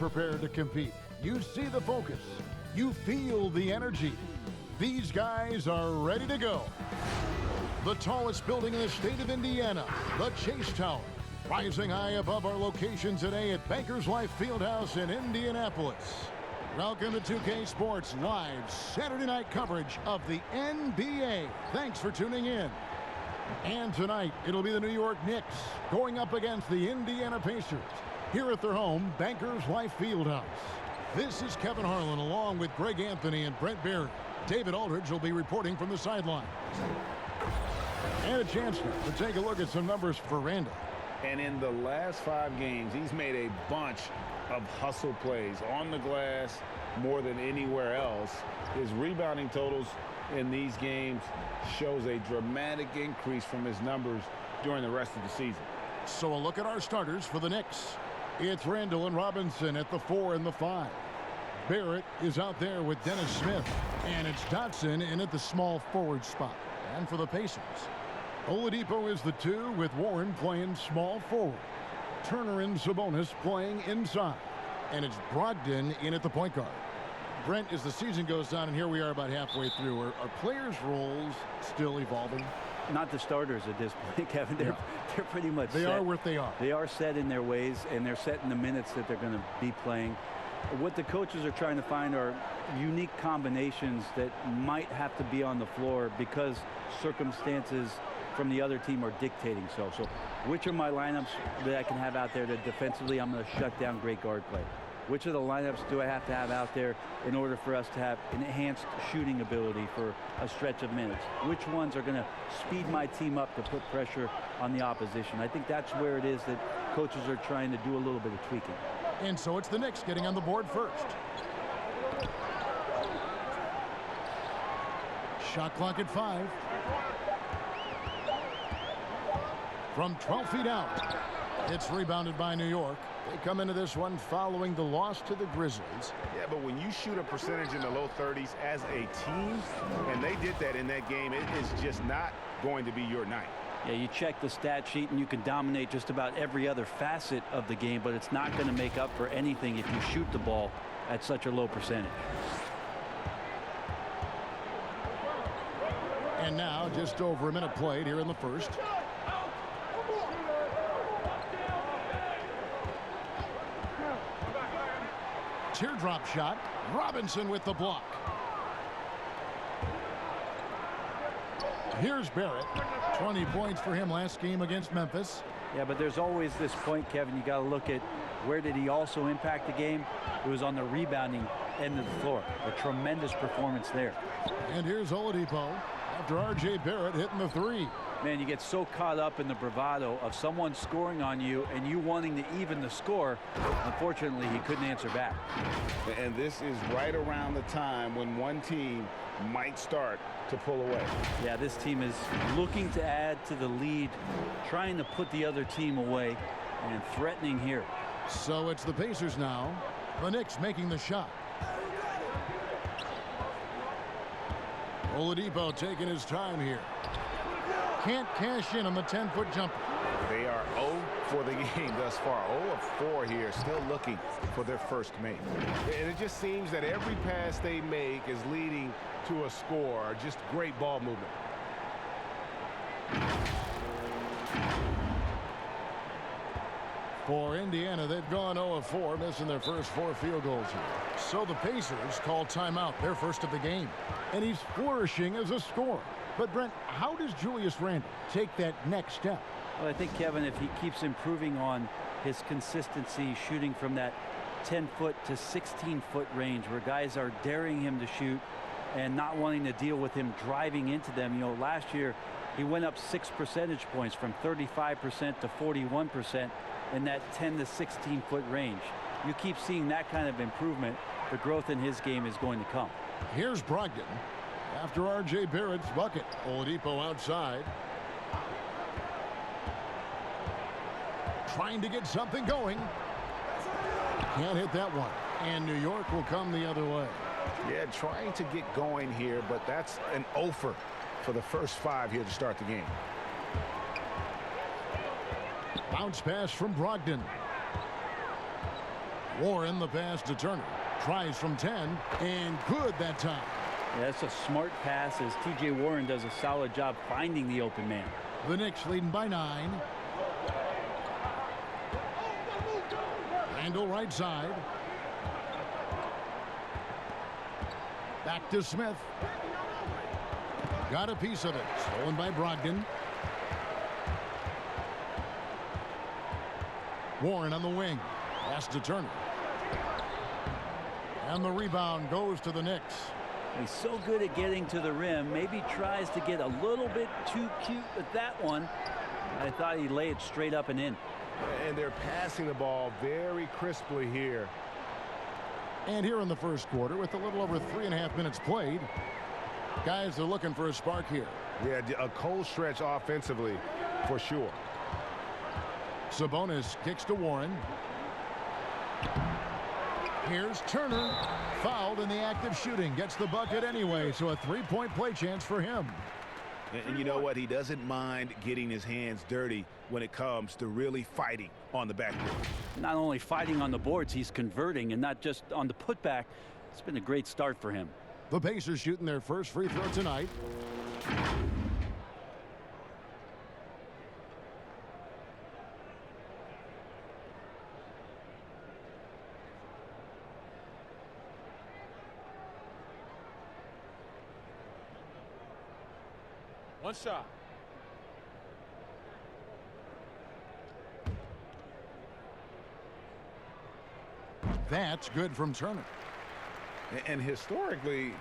prepared to compete. You see the focus. You feel the energy. These guys are ready to go. The tallest building in the state of Indiana, the Chase Tower, rising high above our location today at Bankers Life Fieldhouse in Indianapolis. Welcome to 2K Sports Live Saturday night coverage of the NBA. Thanks for tuning in. And tonight, it'll be the New York Knicks going up against the Indiana Pacers here at their home, Bankers Life Fieldhouse. This is Kevin Harlan along with Greg Anthony and Brent Barry. David Aldridge will be reporting from the sideline. And a chance to take a look at some numbers for Randall. And in the last 5 games, he's made a bunch of hustle plays on the glass more than anywhere else. His rebounding totals in these games shows a dramatic increase from his numbers during the rest of the season. So a look at our starters for the Knicks. It's Randall and Robinson at the 4 and the 5. Barrett is out there with Dennis Smith. And it's Dotson in at the small forward spot. And for the Pacers, Oladipo is the 2 with Warren playing small forward. Turner and Sabonis playing inside. And it's Brogdon in at the point guard. Brent, as the season goes on, and here we are about halfway through, are players' roles still evolving? Not the starters at this point, Kevin. They're pretty much They set. are what they are. They are set in their ways, and they're set in the minutes that they're going to be playing. What the coaches are trying to find are unique combinations that might have to be on the floor because circumstances from the other team are dictating so. So which are my lineups that I can have out there that defensively I'm going to shut down great guard play? Which of the lineups do I have to have out there in order for us to have enhanced shooting ability for a stretch of minutes? Which ones are going to speed my team up to put pressure on the opposition? I think that's where it is that coaches are trying to do a little bit of tweaking. And so it's the Knicks getting on the board first. Shot clock at 5. From 12 feet out, it's rebounded by New York. They come into this one following the loss to the Grizzlies. Yeah, but when you shoot a percentage in the low 30s as a team, and they did that in that game, it is just not going to be your night. Yeah, you check the stat sheet and you can dominate just about every other facet of the game, but it's not going to make up for anything if you shoot the ball at such a low percentage. And now just over a minute played here in the first. Teardrop shot. Robinson with the block. Here's Barrett. 20 points for him last game against Memphis. Yeah, but there's always this point, Kevin, you got to look at where did he also impact the game. It was on the rebounding end of the floor. A tremendous performance there. And here's Oladipo after R.J. Barrett hitting the 3. Man, you get so caught up in the bravado of someone scoring on you and you wanting to even the score. Unfortunately, he couldn't answer back. And this is right around the time when one team might start to pull away. Yeah, this team is looking to add to the lead, trying to put the other team away, and threatening here. So it's the Pacers now. The Knicks making the shot. Oladipo taking his time here. Can't cash in on the 10-foot jumper. They are 0 for the game thus far. 0 of 4 here, still looking for their first make. And it just seems that every pass they make is leading to a score. Just great ball movement. For Indiana, they've gone 0 of 4, missing their first 4 field goals here. So the Pacers call timeout, their first of the game. And he's flourishing as a scorer. But, Brent, how does Julius Randle take that next step? Well, I think, Kevin, if he keeps improving on his consistency shooting from that 10-foot to 16-foot range where guys are daring him to shoot and not wanting to deal with him driving into them. You know, last year he went up 6 percentage points from 35% to 41% in that 10 to 16-foot range. You keep seeing that kind of improvement, the growth in his game is going to come. Here's Brogdon. After R.J. Barrett's bucket, Oladipo outside. Trying to get something going. Can't hit that one. And New York will come the other way. Yeah, trying to get going here, but that's an offer for the first 5 here to start the game. Bounce pass from Brogdon. Warren, the pass to Turner. Tries from 10, and good that time. Yeah, that's a smart pass as T.J. Warren does a solid job finding the open man. The Knicks leading by 9. Randall right side. Back to Smith. Got a piece of it. Stolen by Brogdon. Warren on the wing. Pass to Turner. And the rebound goes to the Knicks. He's so good at getting to the rim. Maybe tries to get a little bit too cute with that one. I thought he'd lay it straight up and in. And they're passing the ball very crisply here. And here in the first quarter, with a little over 3.5 minutes played, guys are looking for a spark here. Yeah, a cold stretch offensively for sure. Sabonis kicks to Warren. Here's Turner. Fouled in the act of shooting. Gets the bucket anyway, so a 3-point play chance for him. And you know what? He doesn't mind getting his hands dirty when it comes to really fighting on the backboard. Not only fighting on the boards, he's converting, and not just on the putback. It's been a great start for him. The Pacers shooting their first free throw tonight. One shot. That's good from Turner. And historically,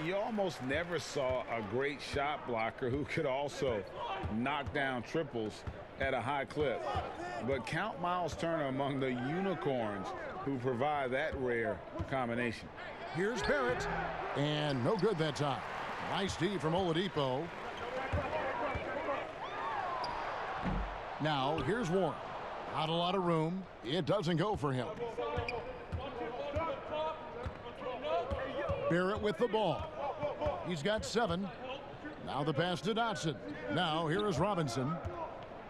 you almost never saw a great shot blocker who could also knock down triples at a high clip. But count Miles Turner among the unicorns who provide that rare combination. Here's Barrett. And no good that time. Nice D from Oladipo. Now, here's Warren. Not a lot of room. It doesn't go for him. Barrett with the ball. He's got 7. Now the pass to Dotson. Now here is Robinson.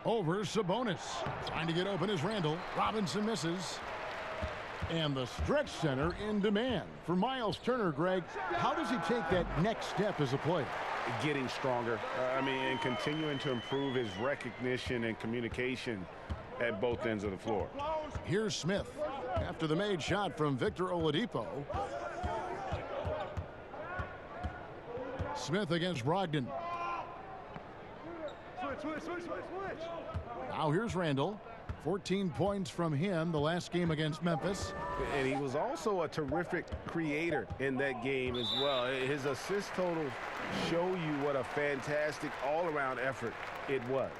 Over Sabonis. Trying to get open is Randall. Robinson misses. And the stretch center in demand for Miles Turner. Greg, how does he take that next step as a player? Getting stronger. And continuing to improve his recognition and communication at both ends of the floor. Here's Smith. After the made shot from Victor Oladipo. Smith against Brogdon. Now here's Randall. 14 points from him the last game against Memphis. And he was also a terrific creator in that game as well. His assist total show you what a fantastic all-around effort it was.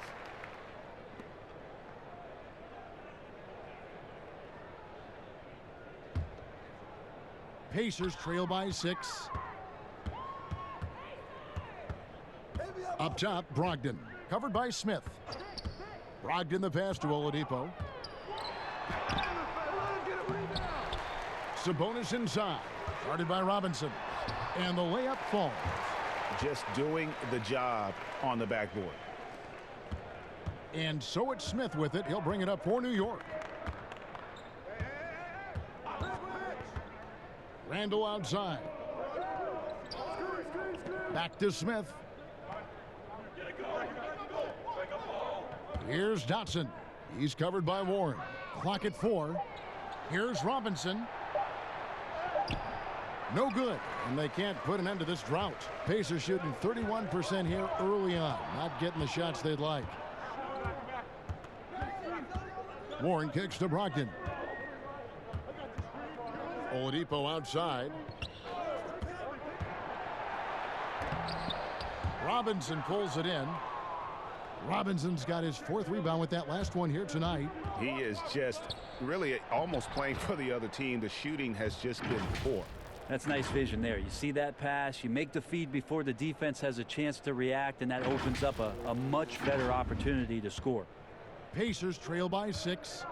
Pacers trail by 6. Up top, Brogdon. Covered by Smith. Brogdon the pass to Oladipo. Sabonis inside. Guarded by Robinson. And the layup falls. Just doing the job on the backboard. And so it's Smith with it. He'll bring it up for New York. Randall outside. Back to Smith. Here's Dotson. He's covered by Warren. Clock at 4. Here's Robinson. No good. And they can't put an end to this drought. Pacers shooting 31% here early on. Not getting the shots they'd like. Warren kicks to Brogdon. Oladipo outside. Robinson pulls it in. Robinson's got his 4th rebound with that last one here tonight. He is just really almost playing for the other team. The shooting has just been poor. That's nice vision there. You see that pass, you make the feed before the defense has a chance to react, and that opens up a much better opportunity to score. Pacers trail by 6.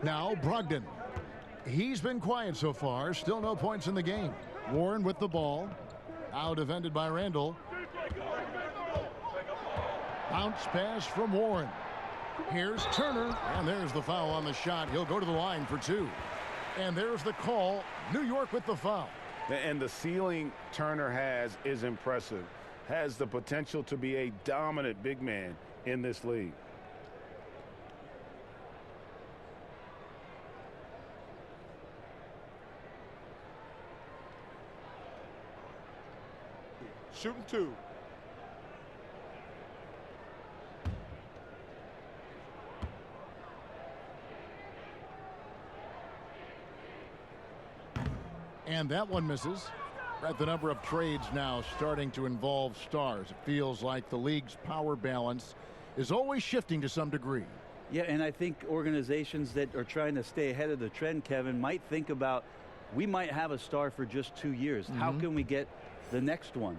Now Brogdon. He's been quiet so far. Still no points in the game. Warren with the ball. Now defended by Randall. Bounce pass from Warren. Here's Turner, and there's the foul on the shot. He'll go to the line for 2. And there's the call. New York with the foul. And the ceiling Turner has is impressive. Has the potential to be a dominant big man in this league. Shooting 2. And that one misses. We're at the number of trades now starting to involve stars. It feels like the league's power balance is always shifting to some degree. Yeah, and I think organizations that are trying to stay ahead of the trend, Kevin, might think about, we might have a star for just 2 years. How can we get the next one?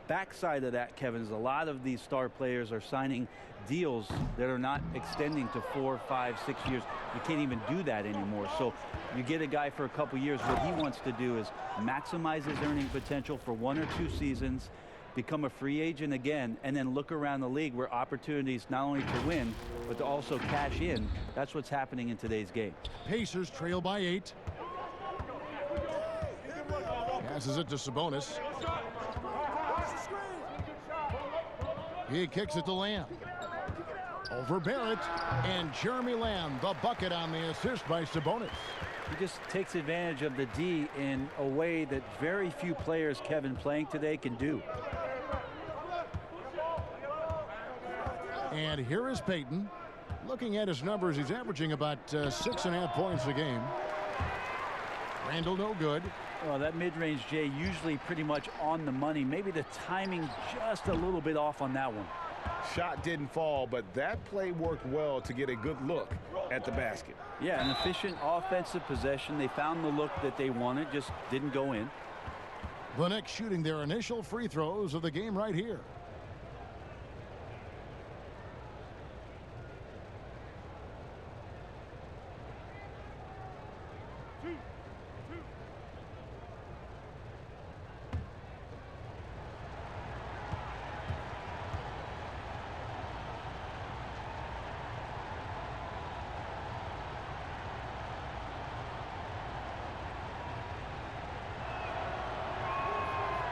Backside of that, Kevin, is a lot of these star players are signing deals that are not extending to 4, 5, 6 years. You can't even do that anymore. So you get a guy for a couple years. What he wants to do is maximize his earning potential for 1 or 2 seasons, become a free agent again, and then look around the league where opportunities not only to win, but to also cash in. That's what's happening in today's game. Pacers trail by 8. Passes it to Sabonis. He kicks it to Lamb. Over Barrett. And Jeremy Lamb, the bucket on the assist by Sabonis. He just takes advantage of the D in a way that very few players, Kevin, playing today can do. And here is Payton. Looking at his numbers, he's averaging about 6.5 points a game. Randall no good. Well, that mid-range, Jay, usually pretty much on the money. Maybe the timing just a little bit off on that one. Shot didn't fall, but that play worked well to get a good look at the basket. Yeah, an efficient offensive possession. They found the look that they wanted, just didn't go in. The Knicks shooting their initial free throws of the game right here.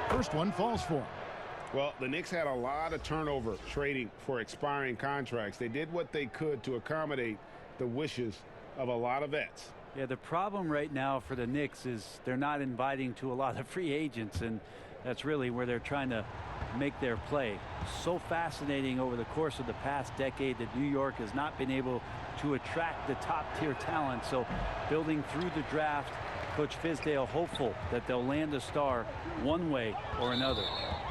First one falls for him. Well, the Knicks had a lot of turnover trading for expiring contracts. They did what they could to accommodate the wishes of a lot of vets. Yeah, the problem right now for the Knicks is they're not inviting to a lot of free agents, and that's really where they're trying to make their play. So fascinating over the course of the past decade that New York has not been able to attract the top-tier talent. So building through the draft, Coach Fizdale hopeful that they'll land a star one way or another.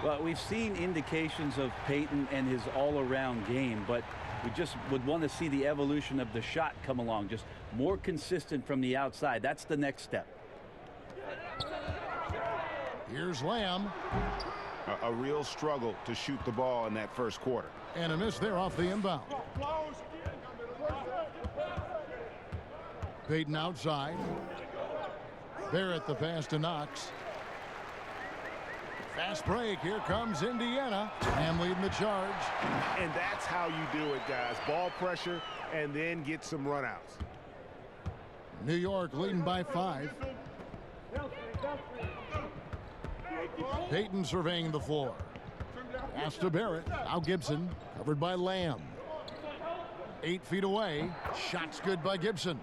Well, we've seen indications of Payton and his all-around game, but we just would want to see the evolution of the shot come along, just more consistent from the outside. That's the next step. Here's Lamb. A real struggle to shoot the ball in that first quarter. And a miss there off the inbound. Payton outside. Barrett the pass to Knox. Fast break. Here comes Indiana. And leading the charge. And that's how you do it, guys. Ball pressure and then get some runouts. New York leading by 5. Payton surveying the floor. Pass to Barrett. Now Gibson. Covered by Lamb. 8 feet away. Shots good by Gibson.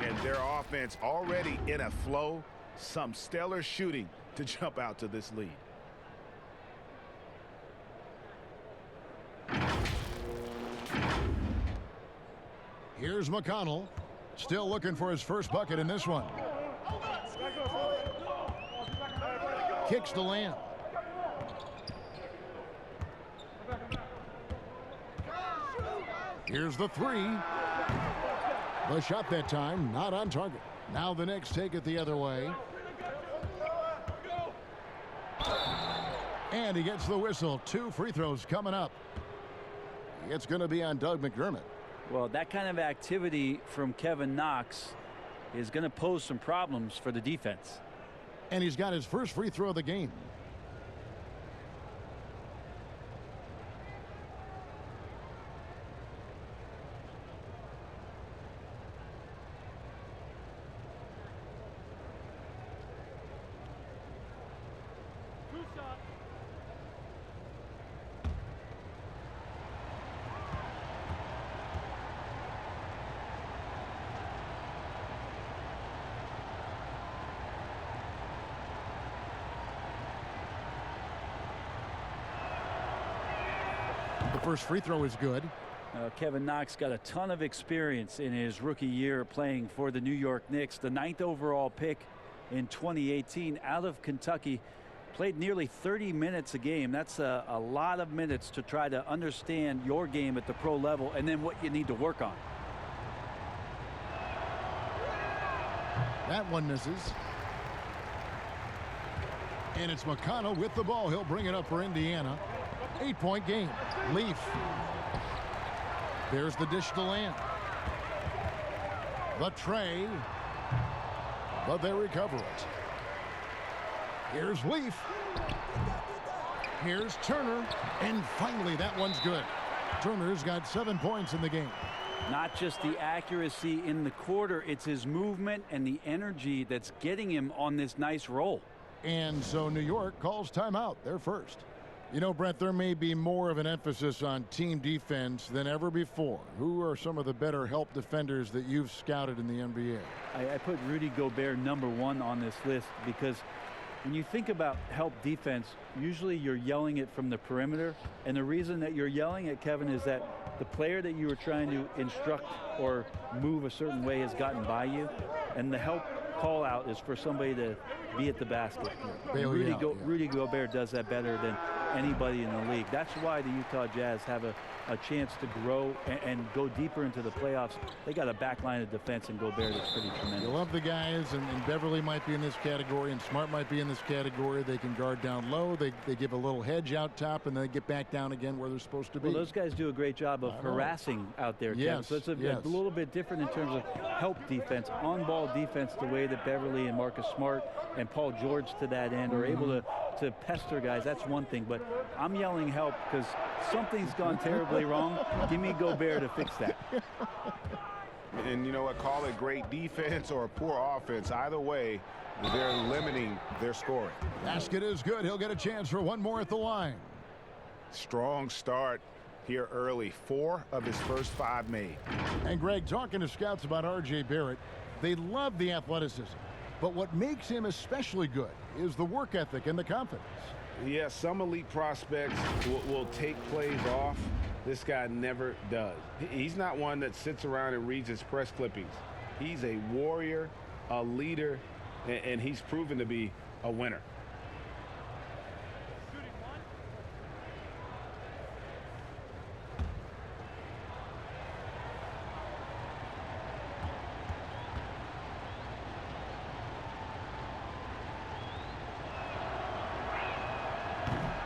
And their offense already in a flow. Some stellar shooting to jump out to this lead. Here's McConnell. Still looking for his first bucket in this one. Kicks to Lamb. Here's the 3. The shot that time not on target. Now the Knicks take it the other way. And he gets the whistle. 2 free throws coming up. It's going to be on Doug McDermott. Well, that kind of activity from Kevin Knox is going to pose some problems for the defense. And he's got his first free throw of the game. first free throw is good. Kevin Knox got a ton of experience in his rookie year playing for the New York Knicks. The 9th overall pick in 2018 out of Kentucky. Played nearly 30 minutes a game. That's a lot of minutes to try to understand your game at the pro level and then what you need to work on. That one misses. And it's McConnell with the ball. He'll bring it up for Indiana. 8-point game. Leaf. There's the dish to Lamb. The tray. But they recover it. Here's Leaf. Here's Turner. And finally, that one's good. Turner's got 7 points in the game. Not just the accuracy in the quarter, it's his movement and the energy that's getting him on this nice roll. And so New York calls timeout. They're first. You know, Brett, there may be more of an emphasis on team defense than ever before. Who are some of the better help defenders that you've scouted in the NBA? I put Rudy Gobert #1 on this list because when you think about help defense, usually you're yelling it from the perimeter. And the reason that you're yelling it, Kevin, is that the player that you were trying to instruct or move a certain way has gotten by you. And the help call out is for somebody to be at the basket. Rudy Gobert does that better than anybody in the league. That's why the Utah Jazz have a chance to grow and go deeper into the playoffs. They got a back line of defense in Gobert that's pretty tremendous. You love the guys, and Beverly might be in this category, and Smart might be in this category. They can guard down low. They give a little hedge out top, and then they get back down again where they're supposed to be. Well, those guys do a great job of harassing out there, Kevin. Yes, So it's a little bit different in terms of help defense, on-ball defense, the way that Beverly and Marcus Smart and Paul George to that end are able to pester guys. That's one thing, but I'm yelling help because something's gone terribly wrong. Give me Gobert to fix that. And you know what? Call it great defense or poor offense. Either way, they're limiting their scoring. Basket is good. He'll get a chance for one more at the line. Strong start here early. 4 of his first 5 made. And Greg, talking to scouts about R.J. Barrett, they love the athleticism. But what makes him especially good is the work ethic and the confidence. Yeah, some elite prospects will take plays off. This guy never does. He's not one that sits around and reads his press clippings. He's a warrior, a leader, and he's proven to be a winner.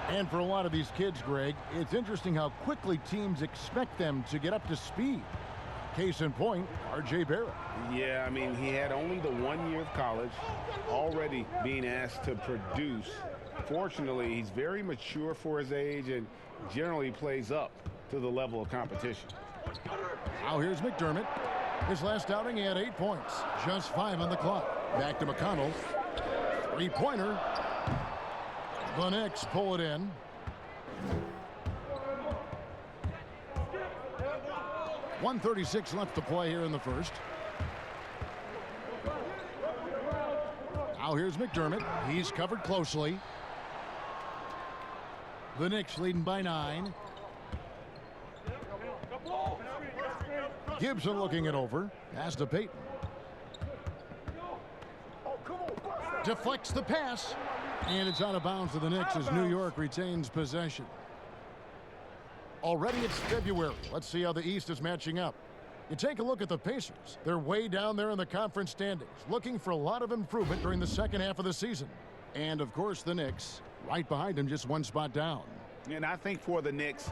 And for a lot of these kids, Greg, it's interesting how quickly teams expect them to get up to speed. Case in point, R.J. Barrett. Yeah, I mean, he had only the 1 year of college, already being asked to produce. Fortunately, he's very mature for his age and generally plays up to the level of competition. Now here's McDermott. His last outing, he had 8 points. Just 5 on the clock. Back to McConnell. 3-pointer. The Knicks pull it in. .136 left to play here in the first. Now here's McDermott. He's covered closely. The Knicks leading by 9. Gibson looking it over. Pass to Payton. Deflects the pass. And it's out of bounds to the Knicks as New York retains possession. Already it's February. Let's see how the East is matching up. You take a look at the Pacers. They're way down there in the conference standings, looking for a lot of improvement during the second half of the season. And, of course, the Knicks right behind them, just 1 spot down. And I think for the Knicks,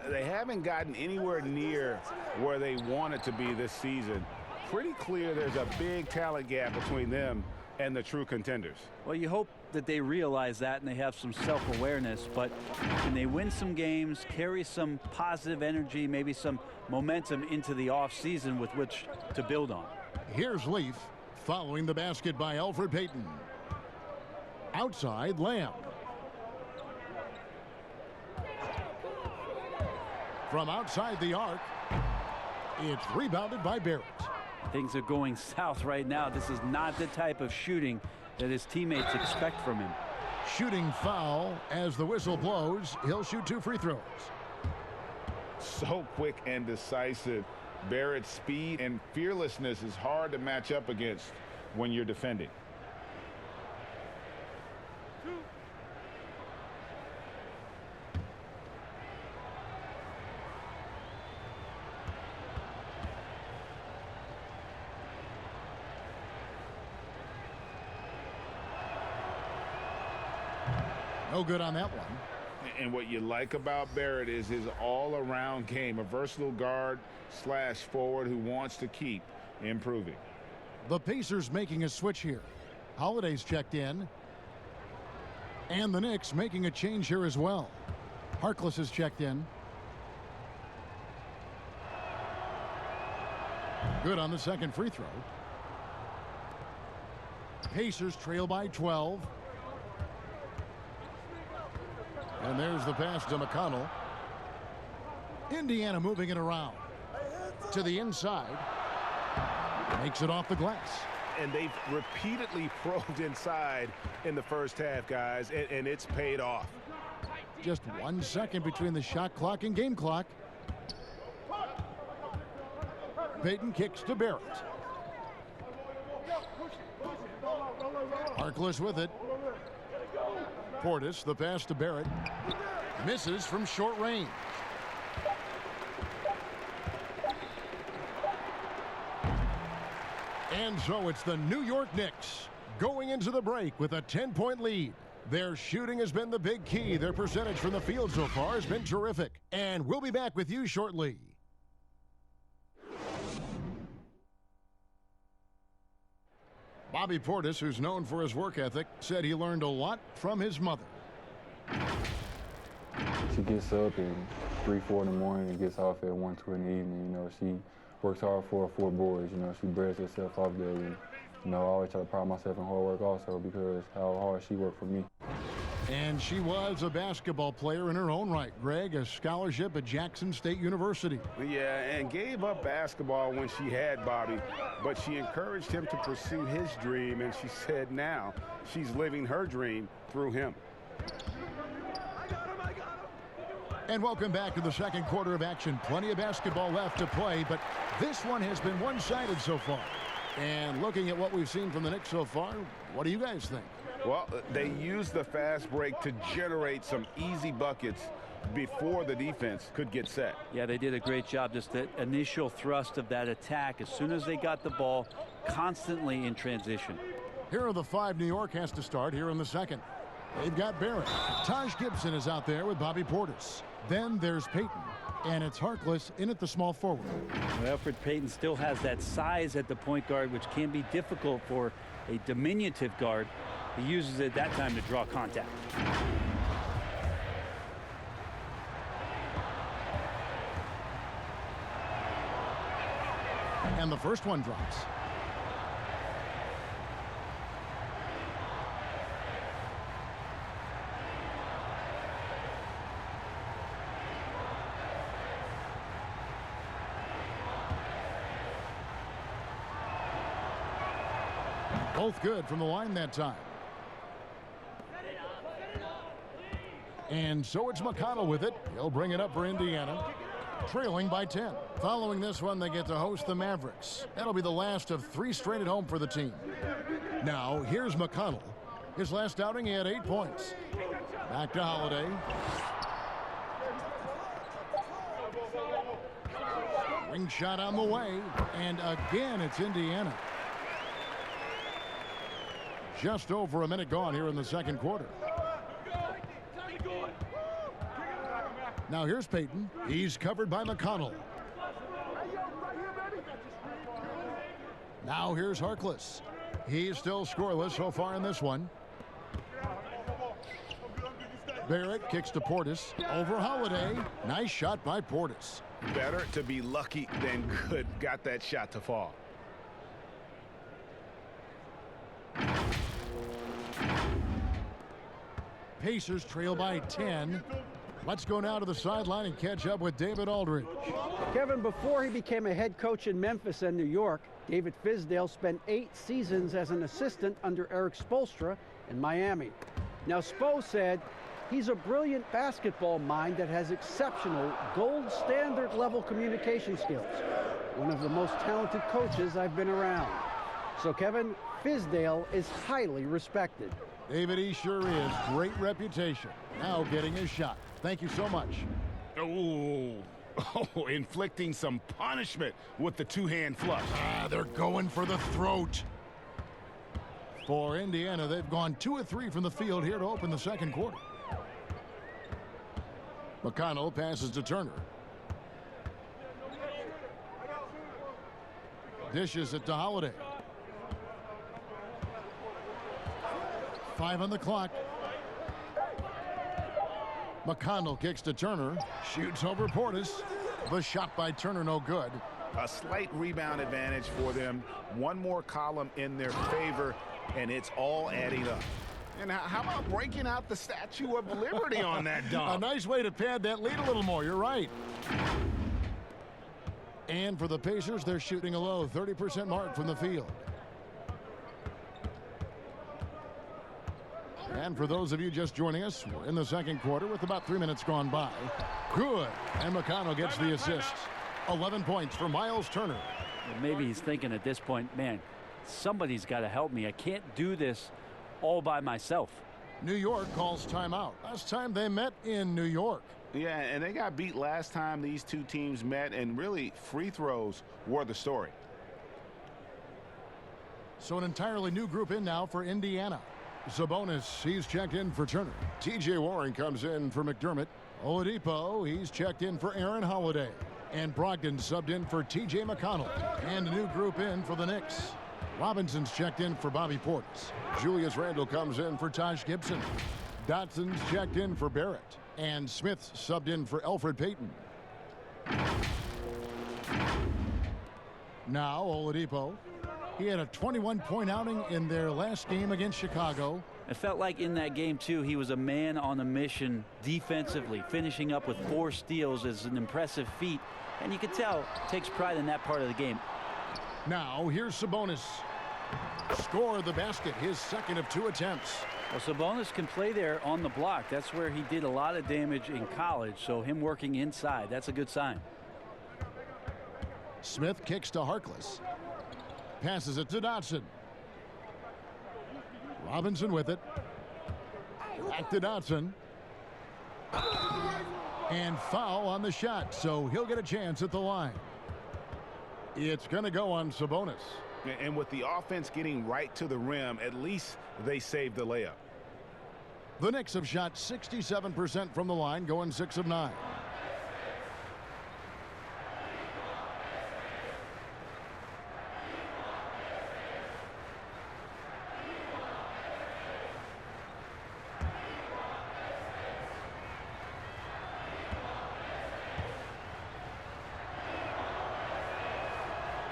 they haven't gotten anywhere near where they wanted to be this season. Pretty clear there's a big talent gap between them and the true contenders. Well, you hope that they realize that and they have some self-awareness, but can they win some games, carry some positive energy, maybe some momentum into the offseason with which to build on? Here's Leaf following the basket by Elfrid Payton. Outside, Lamb. From outside the arc, it's rebounded by Barrett. Things are going south right now. This is not the type of shooting that his teammates expect from him. Shooting foul as the whistle blows. He'll shoot 2 free throws. So quick and decisive. Barrett's speed and fearlessness is hard to match up against when you're defending. No good on that one. And what you like about Barrett is his all-around game, a versatile guard slash forward who wants to keep improving. The Pacers making a switch here. Holiday's checked in. And the Knicks making a change here as well. Harkless is checked in. Good on the second free throw. Pacers trail by 12. And there's the pass to McConnell. Indiana moving it around. To the inside. Makes it off the glass. And they've repeatedly probed inside in the first half, guys, and it's paid off. Just 1 second between the shot clock and game clock. Payton kicks to Barrett. Harkless with it. Portis, the pass to Barrett. Misses from short range. And so it's the New York Knicks going into the break with a 10-point lead. Their shooting has been the big key. Their percentage from the field so far has been terrific. And we'll be back with you shortly. Bobby Portis, who's known for his work ethic, said he learned a lot from his mother. She gets up at 3, 4 in the morning and gets off at 1, 2 in the evening. You know, she works hard for her 4 boys. You know, she breaks herself off daily. You know, I always try to pride myself in hard work also because how hard she worked for me. And she was a basketball player in her own right, Greg, a scholarship at Jackson State University. Yeah, and gave up basketball when she had Bobby, but she encouraged him to pursue his dream, and she said now she's living her dream through him. And welcome back to the second quarter of action. Plenty of basketball left to play, but this one has been one-sided so far. And looking at what we've seen from the Knicks so far, what do you guys think? Well, they used the fast break to generate some easy buckets before the defense could get set. Yeah, they did a great job. Just the initial thrust of that attack as soon as they got the ball, constantly in transition. Here are the 5 New York has to start here in the second. They've got Barrett. Taj Gibson is out there with Bobby Portis. Then there's Payton. And it's Harkless in at the small forward. Well, Alfred Payton still has that size at the point guard, which can be difficult for a diminutive guard. He uses it that time to draw contact. And the first one drops. Both good from the line that time. And so it's McConnell with it. He'll bring it up for Indiana, trailing by 10. Following this one, they get to host the Mavericks. That'll be the last of 3 straight at home for the team. Now, here's McConnell. His last outing, he had 8 points. Back to Holiday. Ring shot on the way. And again, it's Indiana. Just over a minute gone here in the second quarter. Now here's Payton. He's covered by McConnell. Now here's Harkless. He's still scoreless so far in this one. Barrett kicks to Portis. Over Holiday. Nice shot by Portis. Better to be lucky than good. Got that shot to fall. Pacers trail by 10. Let's go now to the sideline and catch up with David Aldridge. Kevin, before he became a head coach in Memphis and New York, David Fizdale spent 8 seasons as an assistant under Eric Spoelstra in Miami. Now, Spo said He's a brilliant basketball mind that has exceptional gold standard level communication skills. One of the most talented coaches I've been around. So Kevin, Fizdale is highly respected. David, he sure is. Great reputation. Now getting his shot. Thank you so much. Oh, inflicting some punishment with the two-hand flush. They're going for the throat. For Indiana, they've gone 2 of 3 from the field here to open the second quarter. McConnell passes to Turner. Dishes it to Holiday. 5 on the clock. McConnell kicks to Turner. Shoots over Portis. The shot by Turner no good. A slight rebound advantage for them. One more column in their favor, and it's all adding up. And how about breaking out the Statue of Liberty on that dunk? A nice way to pad that lead a little more. You're right. And for the Pacers, they're shooting a low 30% mark from the field. And for those of you just joining us, we're in the second quarter with about 3 minutes gone by. Good. And McConnell gets the assist. 11 points for Miles Turner. Well, maybe he's thinking at this point, man, somebody's got to help me. I can't do this all by myself. New York calls timeout. Last time they met in New York. Yeah, and they got beat last time these two teams met, and really free throws were the story. So an entirely new group in now for Indiana. Sabonis, he's checked in for Turner. T.J. Warren comes in for McDermott. Oladipo, he's checked in for Aaron Holiday. And Brogdon subbed in for T.J. McConnell. And a new group in for the Knicks. Robinson's checked in for Bobby Portis. Julius Randle comes in for Taj Gibson. Dotson's checked in for Barrett. And Smith subbed in for Elfrid Payton. Now Oladipo. He had a 21-point outing in their last game against Chicago. It felt like in that game, too, he was a man on a mission defensively. Finishing up with 4 steals is an impressive feat. And you can tell, takes pride in that part of the game. Now, here's Sabonis. Score the basket, his second of 2 attempts. Well, Sabonis can play there on the block. That's where he did a lot of damage in college. So him working inside, that's a good sign. Smith kicks to Harkless. Passes it to Dotson. Robinson with it. Back to Dotson. And foul on the shot, so he'll get a chance at the line. It's going to go on Sabonis. And with the offense getting right to the rim, at least they saved the layup. The Knicks have shot 67% from the line, going 6 of 9.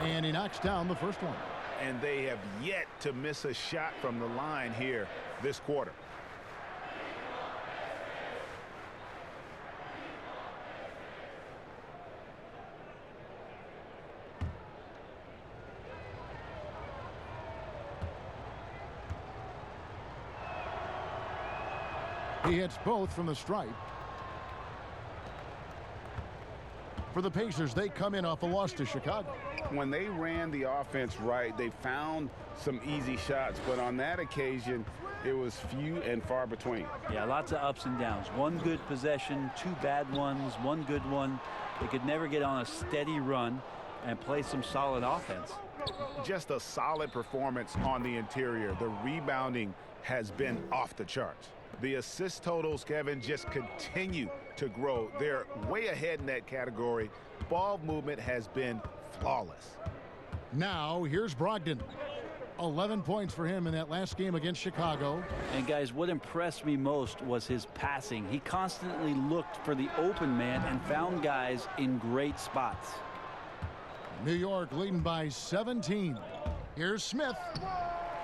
And he knocks down the first one. And they have yet to miss a shot from the line here this quarter. He hits both from the stripe. For the Pacers, they come in off a loss to Chicago. When they ran the offense right, they found some easy shots, but on that occasion, it was few and far between. Yeah, lots of ups and downs. One good possession, 2 bad ones, 1 good one. They could never get on a steady run and play some solid offense. Just a solid performance on the interior. The rebounding has been off the charts. The assist totals, Kevin, just continue to grow. They're way ahead in that category. Ball movement has been flawless. Now, here's Brogdon. 11 points for him in that last game against Chicago. And guys, what impressed me most was his passing. He constantly looked for the open man and found guys in great spots. New York leading by 17. Here's Smith.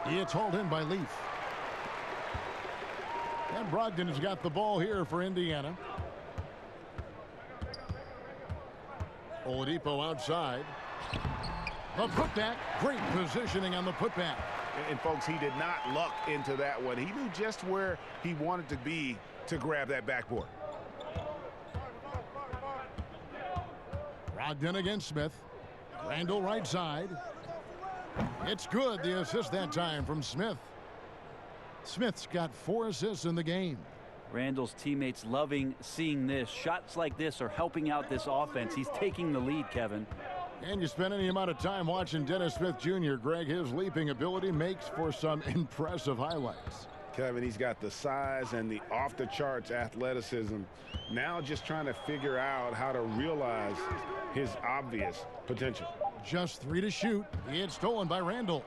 It's hauled in by Leaf. And Brogdon has got the ball here for Indiana. Oladipo outside. The putback. Great positioning on the putback. And folks, he did not luck into that one. He knew just where he wanted to be to grab that backboard. Brogdon against Smith. Randall right side. It's good. The assist that time from Smith. Smith's got 4 assists in the game. Randall's teammates loving seeing this. Shots like this are helping out this offense. He's taking the lead, Kevin. And you spend any amount of time watching Dennis Smith Jr., Greg, his leaping ability makes for some impressive highlights. Kevin, he's got the size and the off-the-charts athleticism. Now just trying to figure out how to realize his obvious potential. Just 3 to shoot. It's stolen by Randall.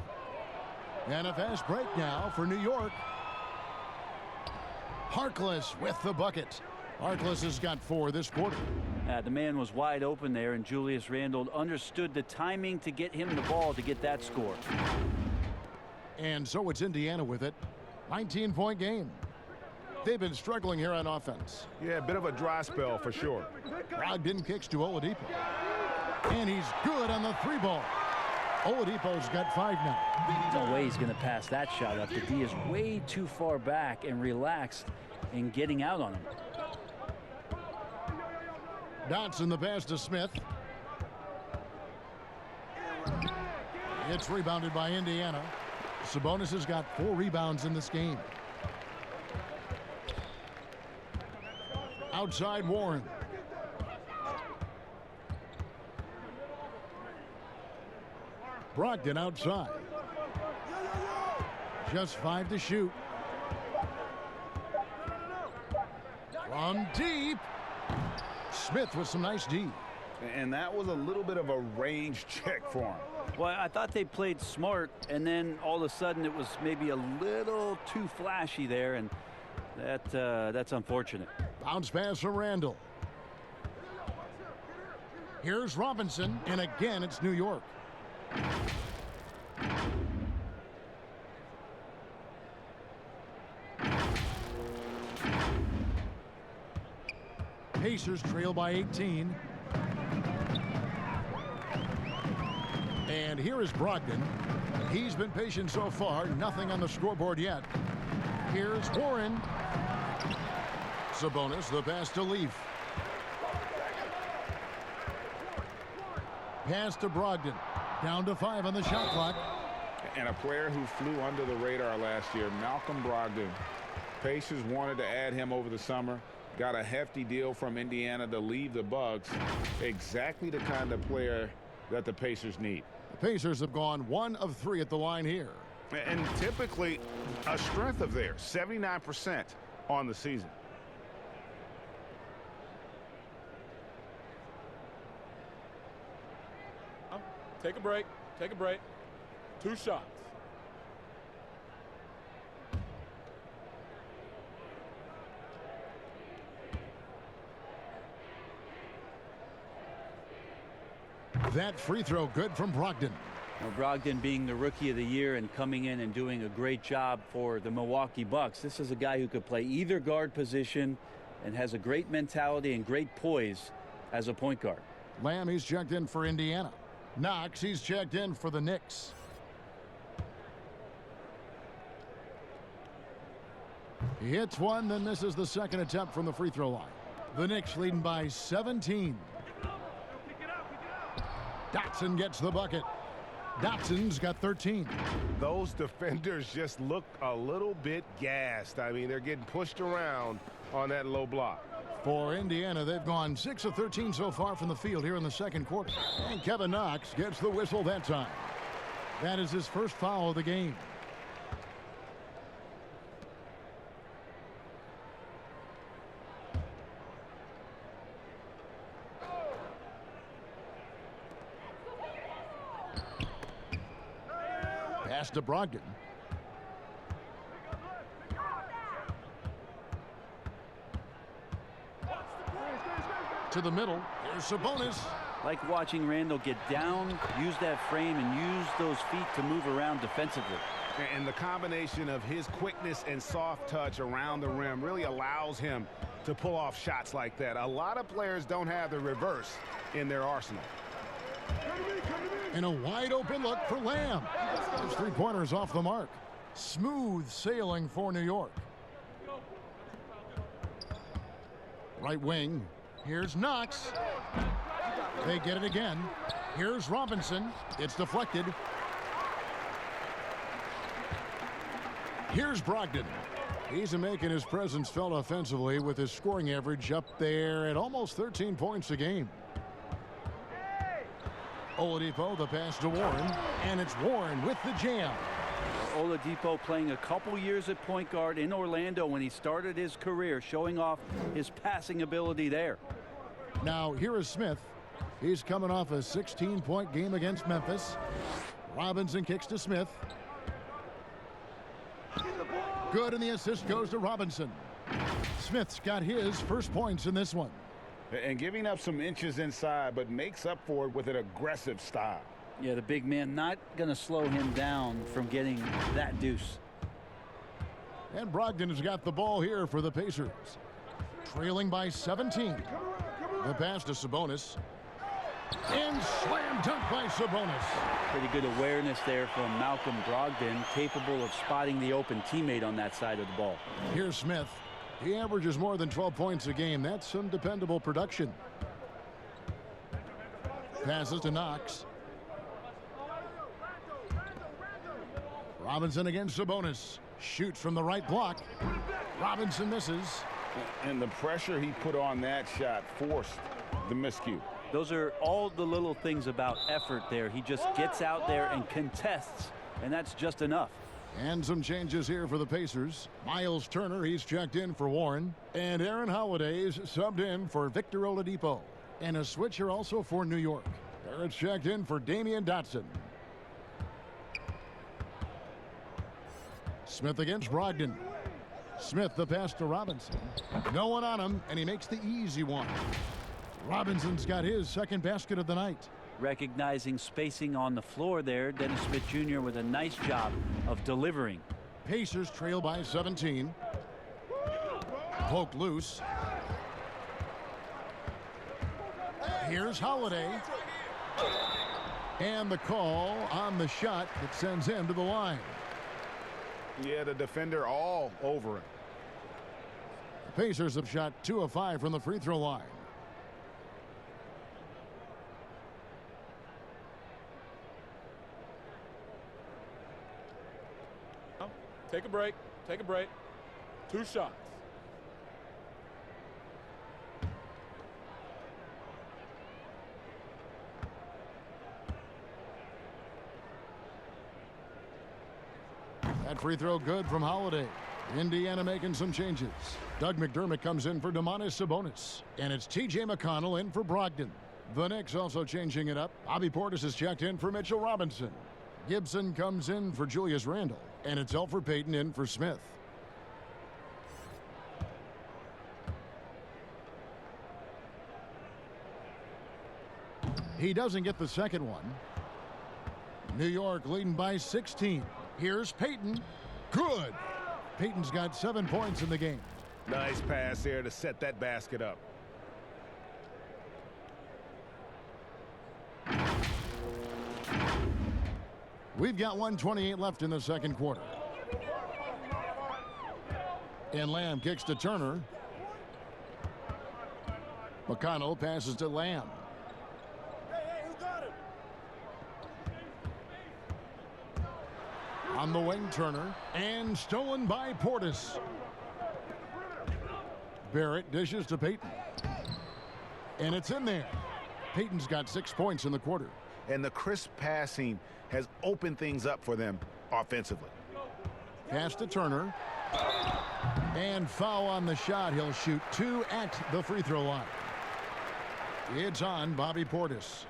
And a fast break now for New York. Harkless with the bucket. Harkless has got 4 this quarter. The man was wide open there, and Julius Randle understood the timing to get him the ball to get that score. And so it's Indiana with it. 19-point game. They've been struggling here on offense. Yeah, a bit of a dry spell for sure. Brogdon kicks to Oladipo. And he's good on the 3-ball. Oladipo's got 5 now. No way he's going to pass that shot up. The D is way too far back and relaxed in getting out on him. Dotson the pass to Smith. It's rebounded by Indiana. Sabonis has got 4 rebounds in this game. Outside Warren. Brogdon outside. Just 5 to shoot. From deep. Smith with some nice D. And that was a little bit of a range check for him. Well, I thought they played smart, and then all of a sudden it was maybe a little too flashy there, and that's unfortunate. Bounce pass from Randall. Here's Robinson, and again it's New York. Pacers trail by 18. And here is Brogdon. He's been patient so far. Nothing on the scoreboard yet. Here's Warren. Sabonis, the pass to Leaf. Pass to Brogdon. Down to 5 on the shot clock. And a player who flew under the radar last year, Malcolm Brogdon. Pacers wanted to add him over the summer. Got a hefty deal from Indiana to leave the Bucks. Exactly the kind of player that the Pacers need. The Pacers have gone 1 of 3 at the line here. And typically a strength of theirs, 79% on the season. Take a break. Take a break. 2 shots. That free throw good from Brogdon. Well, Brogdon being the rookie of the year and coming in and doing a great job for the Milwaukee Bucks. This is a guy who could play either guard position and has a great mentality and great poise as a point guard. Lamb, he's checked in for Indiana. Knox, he's checked in for the Knicks. He hits one, then misses the second attempt from the free throw line. The Knicks leading by 17. Dotson gets the bucket. Dotson's got 13. Those defenders just look a little bit gassed. I mean, they're getting pushed around on that low block. For Indiana, they've gone 6 of 13 so far from the field here in the second quarter. And Kevin Knox gets the whistle that time. That is his first foul of the game. Pass to Brogdon. To the middle. Here's Sabonis. Like watching Randall get down, use that frame, and use those feet to move around defensively. And the combination of his quickness and soft touch around the rim really allows him to pull off shots like that. A lot of players don't have the reverse in their arsenal. And a wide open look for Lamb. His 3-pointers off the mark. Smooth sailing for New York. Right wing. Here's Knox. They get it again. Here's Robinson. It's deflected. Here's Brogdon. He's making his presence felt offensively with his scoring average up there at almost 13 points a game. Oladipo, the pass to Warren, and it's Warren with the jam. Oladipo playing a couple years at point guard in Orlando when he started his career, showing off his passing ability there. Now here is Smith. He's coming off a 16-point game against Memphis. Robinson kicks to Smith. Good, and the assist goes to Robinson. Smith's got his first points in this one. And giving up some inches inside, but makes up for it with an aggressive style. Yeah, the big man not going to slow him down from getting that deuce. And Brogdon has got the ball here for the Pacers. Trailing by 17. The pass to Sabonis. And slam dunk by Sabonis. Pretty good awareness there from Malcolm Brogdon, capable of spotting the open teammate on that side of the ball. Here's Smith. He averages more than 12 points a game. That's some dependable production. Passes to Knox. Robinson against Sabonis. Shoots from the right block. Robinson misses. And the pressure he put on that shot forced the miscue. Those are all the little things about effort there. He just gets out there and contests, and that's just enough. And some changes here for the Pacers. Miles Turner, he's checked in for Warren. And Aaron Holiday's subbed in for Victor Oladipo. And a switcher also for New York. Barrett's checked in for Damian Dotson. Smith against Brogdon. Smith the pass to Robinson. No one on him, and he makes the easy one. Robinson's got his second basket of the night. Recognizing spacing on the floor there, Dennis Smith Jr. with a nice job of delivering. Pacers trail by 17. Poked loose. Here's Holiday. And the call on the shot that sends him to the line. Yeah, the defender all over him. The Pacers have shot 2 of 5 from the free throw line. Take a break. Take a break. 2 shots. That free throw good from Holiday. Indiana making some changes. Doug McDermott comes in for Domantas Sabonis. And it's T.J. McConnell in for Brogdon. The Knicks also changing it up. Bobby Portis is checked in for Mitchell Robinson. Gibson comes in for Julius Randle. And it's Elfrid Payton in for Smith. He doesn't get the second one. New York leading by 16. Here's Payton. Good. Payton's got 7 points in the game. Nice pass there to set that basket up. We've got 1:28 left in the second quarter. And Lamb kicks to Turner. McConnell passes to Lamb. On the wing, Turner. And stolen by Portis. Barrett dishes to Payton. And it's in there. Payton's got 6 points in the quarter. And the crisp passing has opened things up for them offensively. Pass to Turner. And foul on the shot. He'll shoot 2 at the free throw line. It's on Bobby Portis.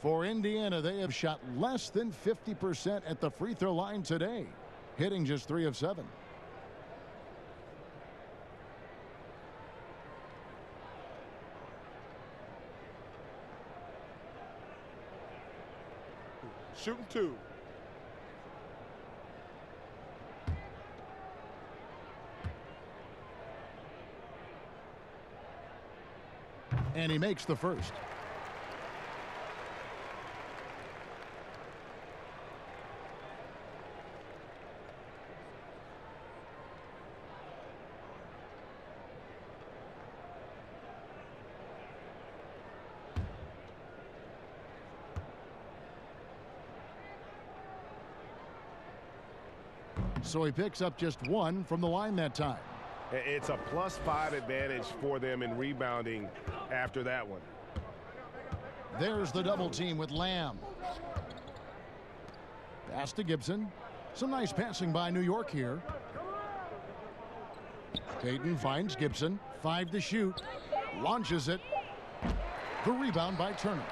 For Indiana, they have shot less than 50% at the free throw line today, hitting just 3 of 7. Shooting 2. And he makes the first. So he picks up just 1 from the line that time. It's a +5 advantage for them in rebounding after that one. There's the double team with Lamb. Pass to Gibson. Some nice passing by New York here. Payton finds Gibson. 5 to shoot. Launches it. The rebound by Turner.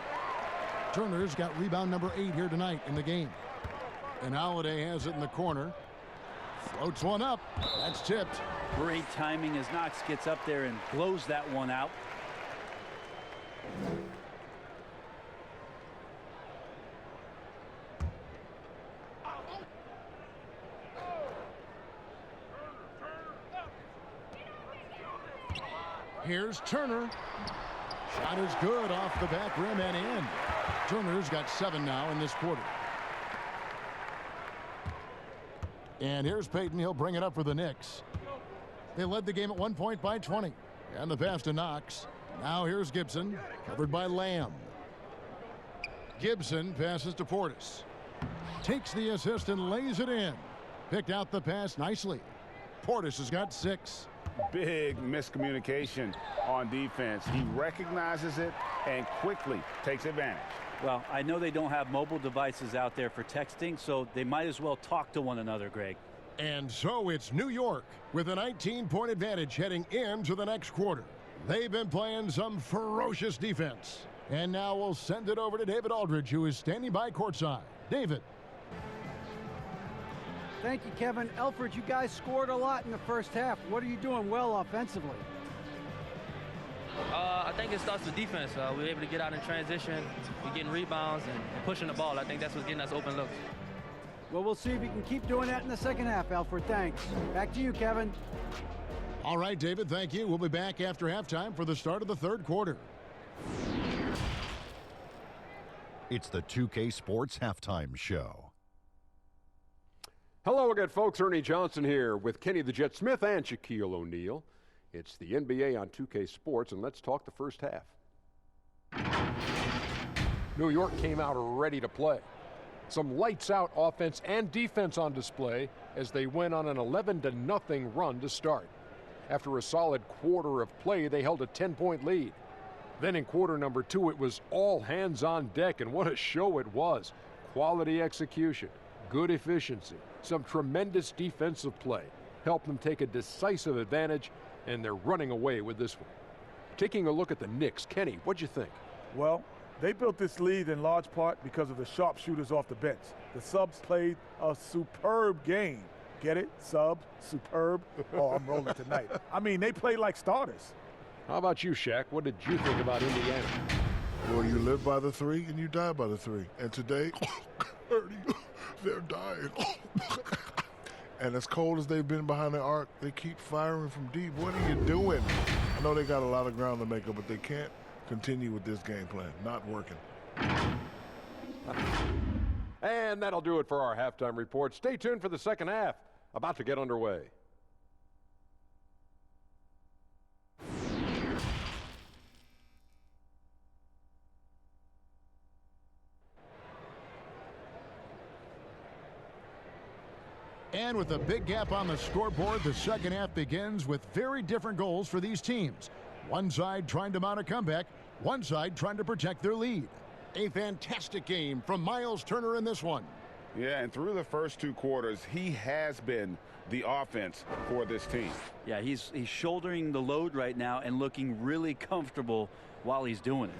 Turner's got rebound number 8 here tonight in the game. And Holiday has it in the corner. Floats one up. That's tipped. Great timing as Knox gets up there and blows that one out. Here's Turner. Shot is good off the back rim and in. Turner's got 7 now in this quarter. And here's Payton. He'll bring it up for the Knicks. They led the game at 1 point by 20. And the pass to Knox. Now here's Gibson, covered by Lamb. Gibson passes to Portis. Takes the assist and lays it in. Picked out the pass nicely. Portis has got 6. Big miscommunication on defense. He recognizes it and quickly takes advantage. Well, I know they don't have mobile devices out there for texting, so they might as well talk to one another, Greg. And so it's New York with a 19-point advantage heading into the next quarter. They've been playing some ferocious defense. And now we'll send it over to David Aldridge, who is standing by courtside. David. Thank you, Kevin. Elfrid, you guys scored a lot in the first half. What are you doing well offensively? I think it starts with defense. We were able to get out in transition. We're getting rebounds and pushing the ball. I think that's what's getting us open looks. Well, we'll see if you can keep doing that in the second half, Elfrid. Thanks. Back to you, Kevin. All right, David, thank you. We'll be back after halftime for the start of the third quarter. It's the 2K Sports Halftime Show. Hello again, folks. Ernie Johnson here with Kenny the Jet Smith and Shaquille O'Neal. It's the NBA on 2K Sports, and let's talk the first half. New York came out ready to play. Some lights-out offense and defense on display as they went on an 11-0 run to start. After a solid quarter of play, they held a 10-point lead. Then in quarter number 2, it was all hands on deck, and what a show it was. Quality execution, good efficiency, some tremendous defensive play helped them take a decisive advantage, and they're running away with this one. Taking a look at the Knicks, Kenny, what'd you think? Well, they built this lead in large part because of the sharpshooters off the bench. The subs played a superb game. Get it? Sub, superb. Oh, I'm rolling tonight. I mean, they played like starters. How about you, Shaq? What did you think about Indiana? Well, you live by the 3 and you die by the 3. And today, Ernie, they're dying. And as cold as they've been behind the arc, they keep firing from deep. What are you doing? I know they got a lot of ground to make up, but they can't continue with this game plan. Not working. And that'll do it for our halftime report. Stay tuned for the second half. About to get underway. And with a big gap on the scoreboard, the second half begins with very different goals for these teams. One side trying to mount a comeback, one side trying to protect their lead. A fantastic game from Miles Turner in this one. Yeah, and through the first 2 quarters, he has been the offense for this team. Yeah, he's shouldering the load right now and looking really comfortable while he's doing it.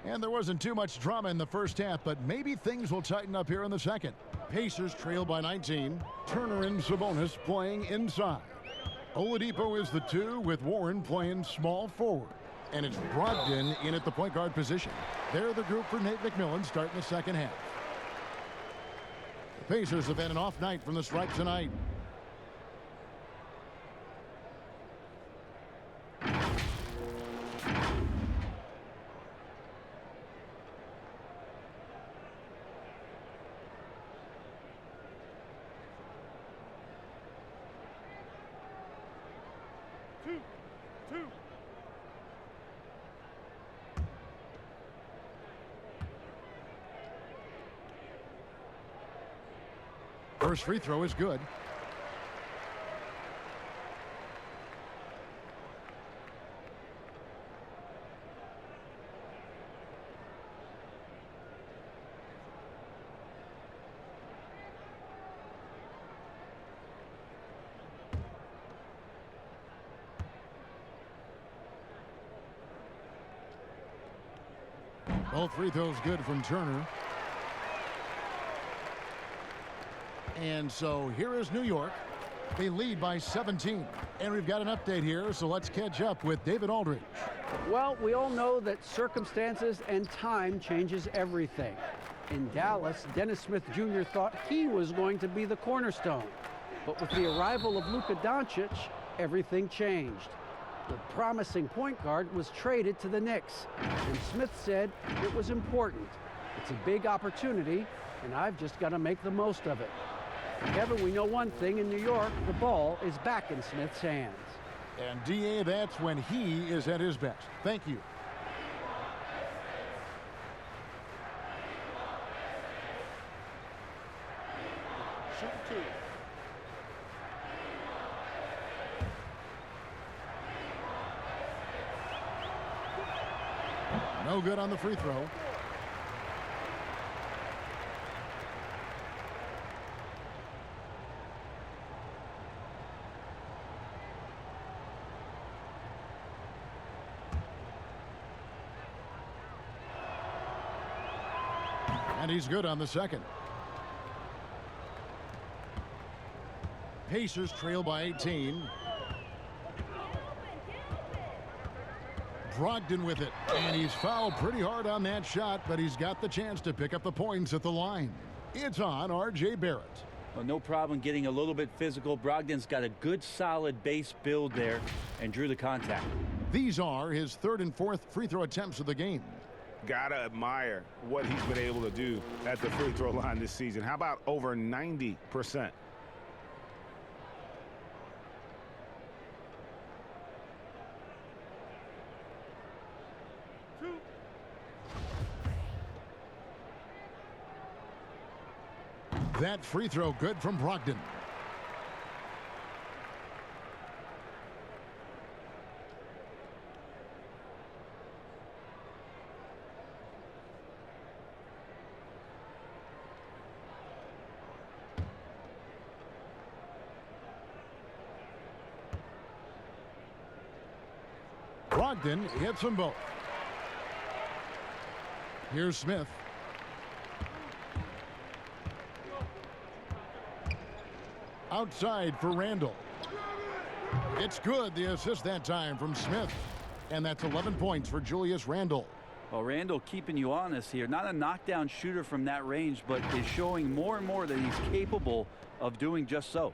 And there wasn't too much drama in the first half, but maybe things will tighten up here in the second. Pacers trail by 19. Turner and Sabonis playing inside. Oladipo is the 2 with Warren playing small forward. And it's Brogdon in at the point guard position. They're the group for Nate McMillan starting the second half. The Pacers have had an off night from the stripe tonight. First free throw is good. Both free throws good from Turner. And so here is New York. They lead by 17. And we've got an update here, so let's catch up with David Aldridge. Well, we all know that circumstances and time changes everything. In Dallas, Dennis Smith Jr. thought he was going to be the cornerstone. But with the arrival of Luka Doncic, everything changed. The promising point guard was traded to the Knicks, and Smith said it was important. It's a big opportunity, and I've just got to make the most of it. Kevin, we know one thing in New York, the ball is back in Smith's hands. And DA, that's when he is at his best. Thank you. No good on the free throw. And he's good on the second. Pacers trail by 18. Brogdon with it, and he's fouled pretty hard on that shot, but he's got the chance to pick up the points at the line. It's on R.J. Barrett. Well, no problem getting a little bit physical. Brogdon's got a good solid base build there and drew the contact. These are his third and fourth free throw attempts of the game. Gotta admire what he's been able to do at the free throw line this season. How about over 90%? That free throw good from Brogdon. Brogdon hits them both. Here's Smith. Outside for Randall. It's good. The assist that time from Smith. And that's 11 points for Julius Randle. Well, Randall keeping you honest here. Not a knockdown shooter from that range, but is showing more and more that he's capable of doing just so.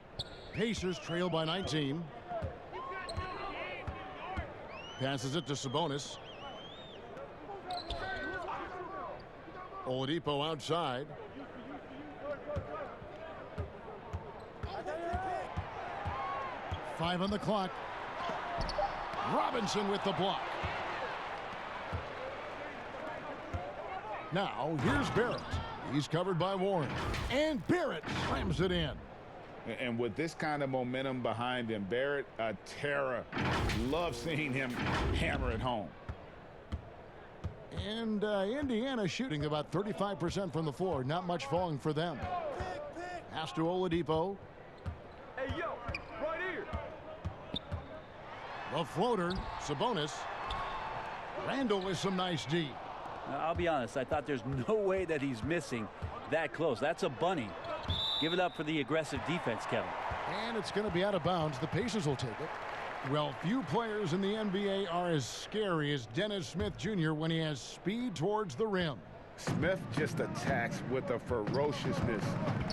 Pacers trail by 19. Passes it to Sabonis. Oladipo outside. Five on the clock. Robinson with the block. Now, here's Barrett. He's covered by Warren. And Barrett slams it in. And with this kind of momentum behind him, Barrett, a terror. Love seeing him hammer it home. And Indiana shooting about 35% from the floor. Not much falling for them. Pass to Oladipo. Hey, yo, right here. The floater, Sabonis. Randall with some nice D. I'll be honest, I thought there's no way that he's missing that close. That's a bunny. Give it up for the aggressive defense, Kevin. And it's going to be out of bounds. The Pacers will take it. Well, few players in the NBA are as scary as Dennis Smith Jr. when he has speed towards the rim. Smith just attacks with a ferociousness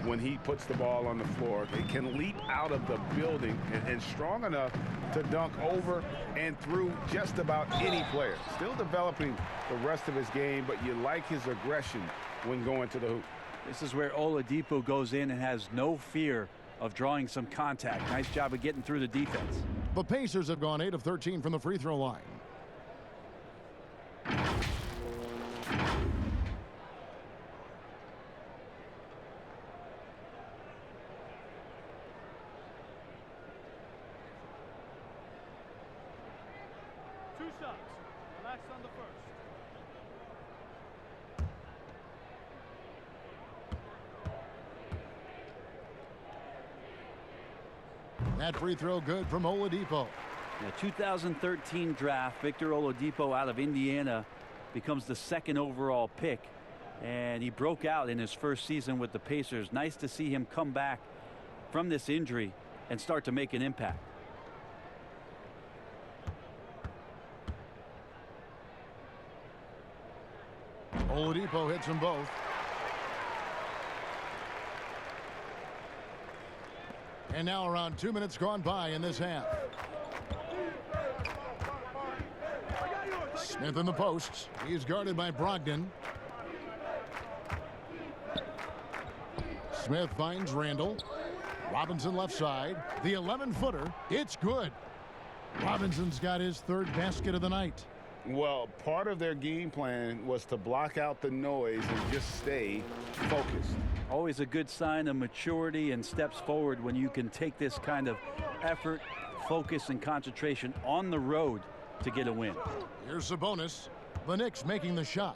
when he puts the ball on the floor. He can leap out of the building and strong enough to dunk over and through just about any player. Still developing the rest of his game, but you like his aggression when going to the hoop. This is where Oladipo goes in and has no fear of drawing some contact. Nice job of getting through the defense. The Pacers have gone 8 of 13 from the free throw line. Relax on the first. That free throw good from Oladipo. The 2013 draft, Victor Oladipo out of Indiana becomes the 2nd overall pick. And he broke out in his first season with the Pacers. Nice to see him come back from this injury and start to make an impact. Oladipo hits them both. And now around 2 minutes gone by in this half. Smith in the posts. He's guarded by Brogdon. Smith finds Randall. Robinson left side. The 11-footer. It's good. Robinson's got his 3rd basket of the night. Well, part of their game plan was to block out the noise and just stay focused. Always a good sign of maturity and steps forward when you can take this kind of effort, focus, and concentration on the road to get a win. Here's Sabonis. The Knicks making the shot.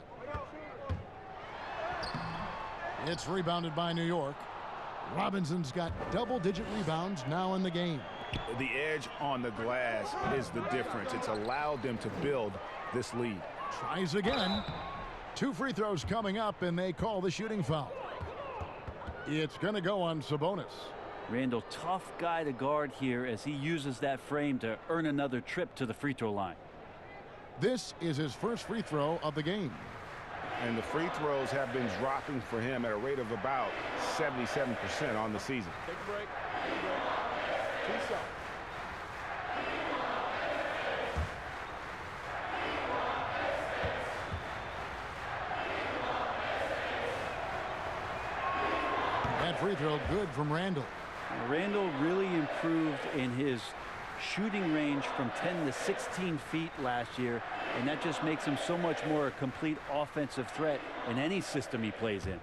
It's rebounded by New York. Robinson's got double-digit rebounds now in the game. The edge on the glass is the difference. It's allowed them to build this lead. Tries again. 2 free throws coming up, and they call the shooting foul. It's going to go on Sabonis. Randall, tough guy to guard here as he uses that frame to earn another trip to the free throw line. This is his first free throw of the game. And the free throws have been dropping for him at a rate of about 77% on the season. Take a break. Take a break. 2 shots. That free throw good from Randall. Randall really improved in his shooting range from 10 to 16 feet last year, and that just makes him so much more a complete offensive threat in any system he plays in.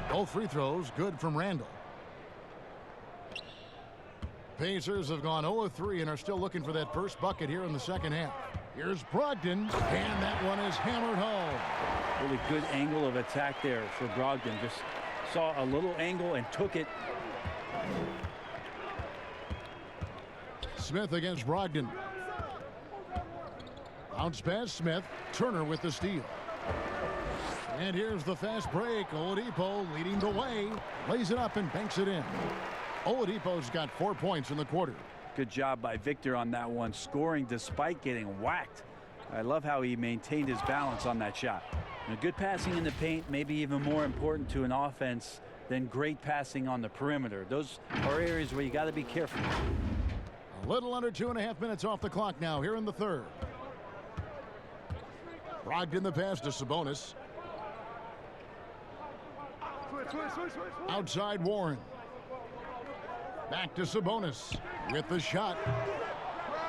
Both free throws good from Randall. Pacers have gone 0 of 3 and are still looking for that first bucket here in the second half. Here's Brogdon, and that one is hammered home. Really good angle of attack there for Brogdon. Just saw a little angle and took it. Smith against Brogdon. Bounce pass Smith. Turner with the steal. And here's the fast break. Oladipo leading the way. Lays it up and banks it in. Oladipo's got 4 points in the quarter. Good job by Victor on that one, scoring despite getting whacked. I love how he maintained his balance on that shot. And good passing in the paint, maybe even more important to an offense than great passing on the perimeter. Those are areas where you got to be careful. A little under 2.5 minutes off the clock now here in the third. Brogdon the pass to Sabonis. Outside Warren. Back to Sabonis with the shot.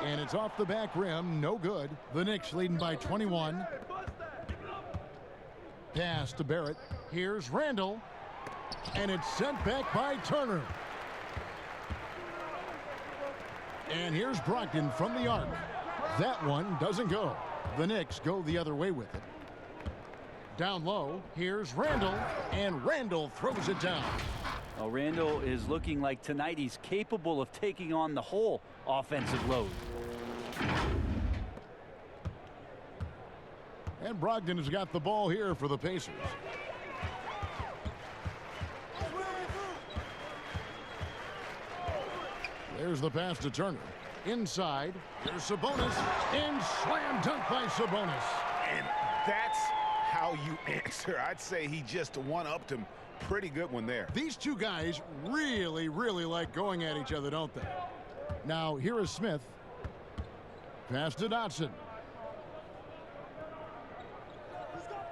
And it's off the back rim. No good. The Knicks leading by 21. Pass to Barrett. Here's Randall. And it's sent back by Turner. And here's Brogdon from the arc. That one doesn't go. The Knicks go the other way with it. Down low, here's Randall, and Randall throws it down. Well, Randall is looking like tonight he's capable of taking on the whole offensive load. And Brogdon has got the ball here for the Pacers. There's the pass to Turner. Inside, here's Sabonis, and slam dunk by Sabonis. And that's how you answer. I'd say he just one-upped him. Pretty good one there. These two guys really, really like going at each other, don't they? Now, here is Smith. Pass to Dotson.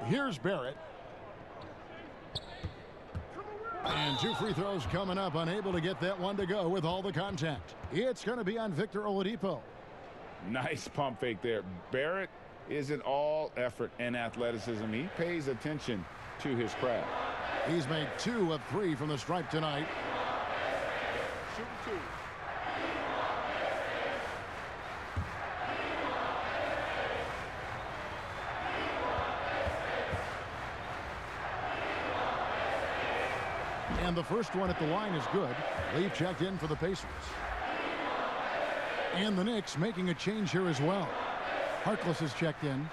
Here's Barrett. And 2 free throws coming up, unable to get that one to go with all the contact. It's going to be on Victor Oladipo. Nice pump fake there. Barrett isn't all effort and athleticism. He pays attention to his craft. He's made 2 of 3 from the stripe tonight. shooting 2. And the first one at the line is good. Leaf checked in for the Pacers. And the Knicks making a change here as well. Harkless is checked in.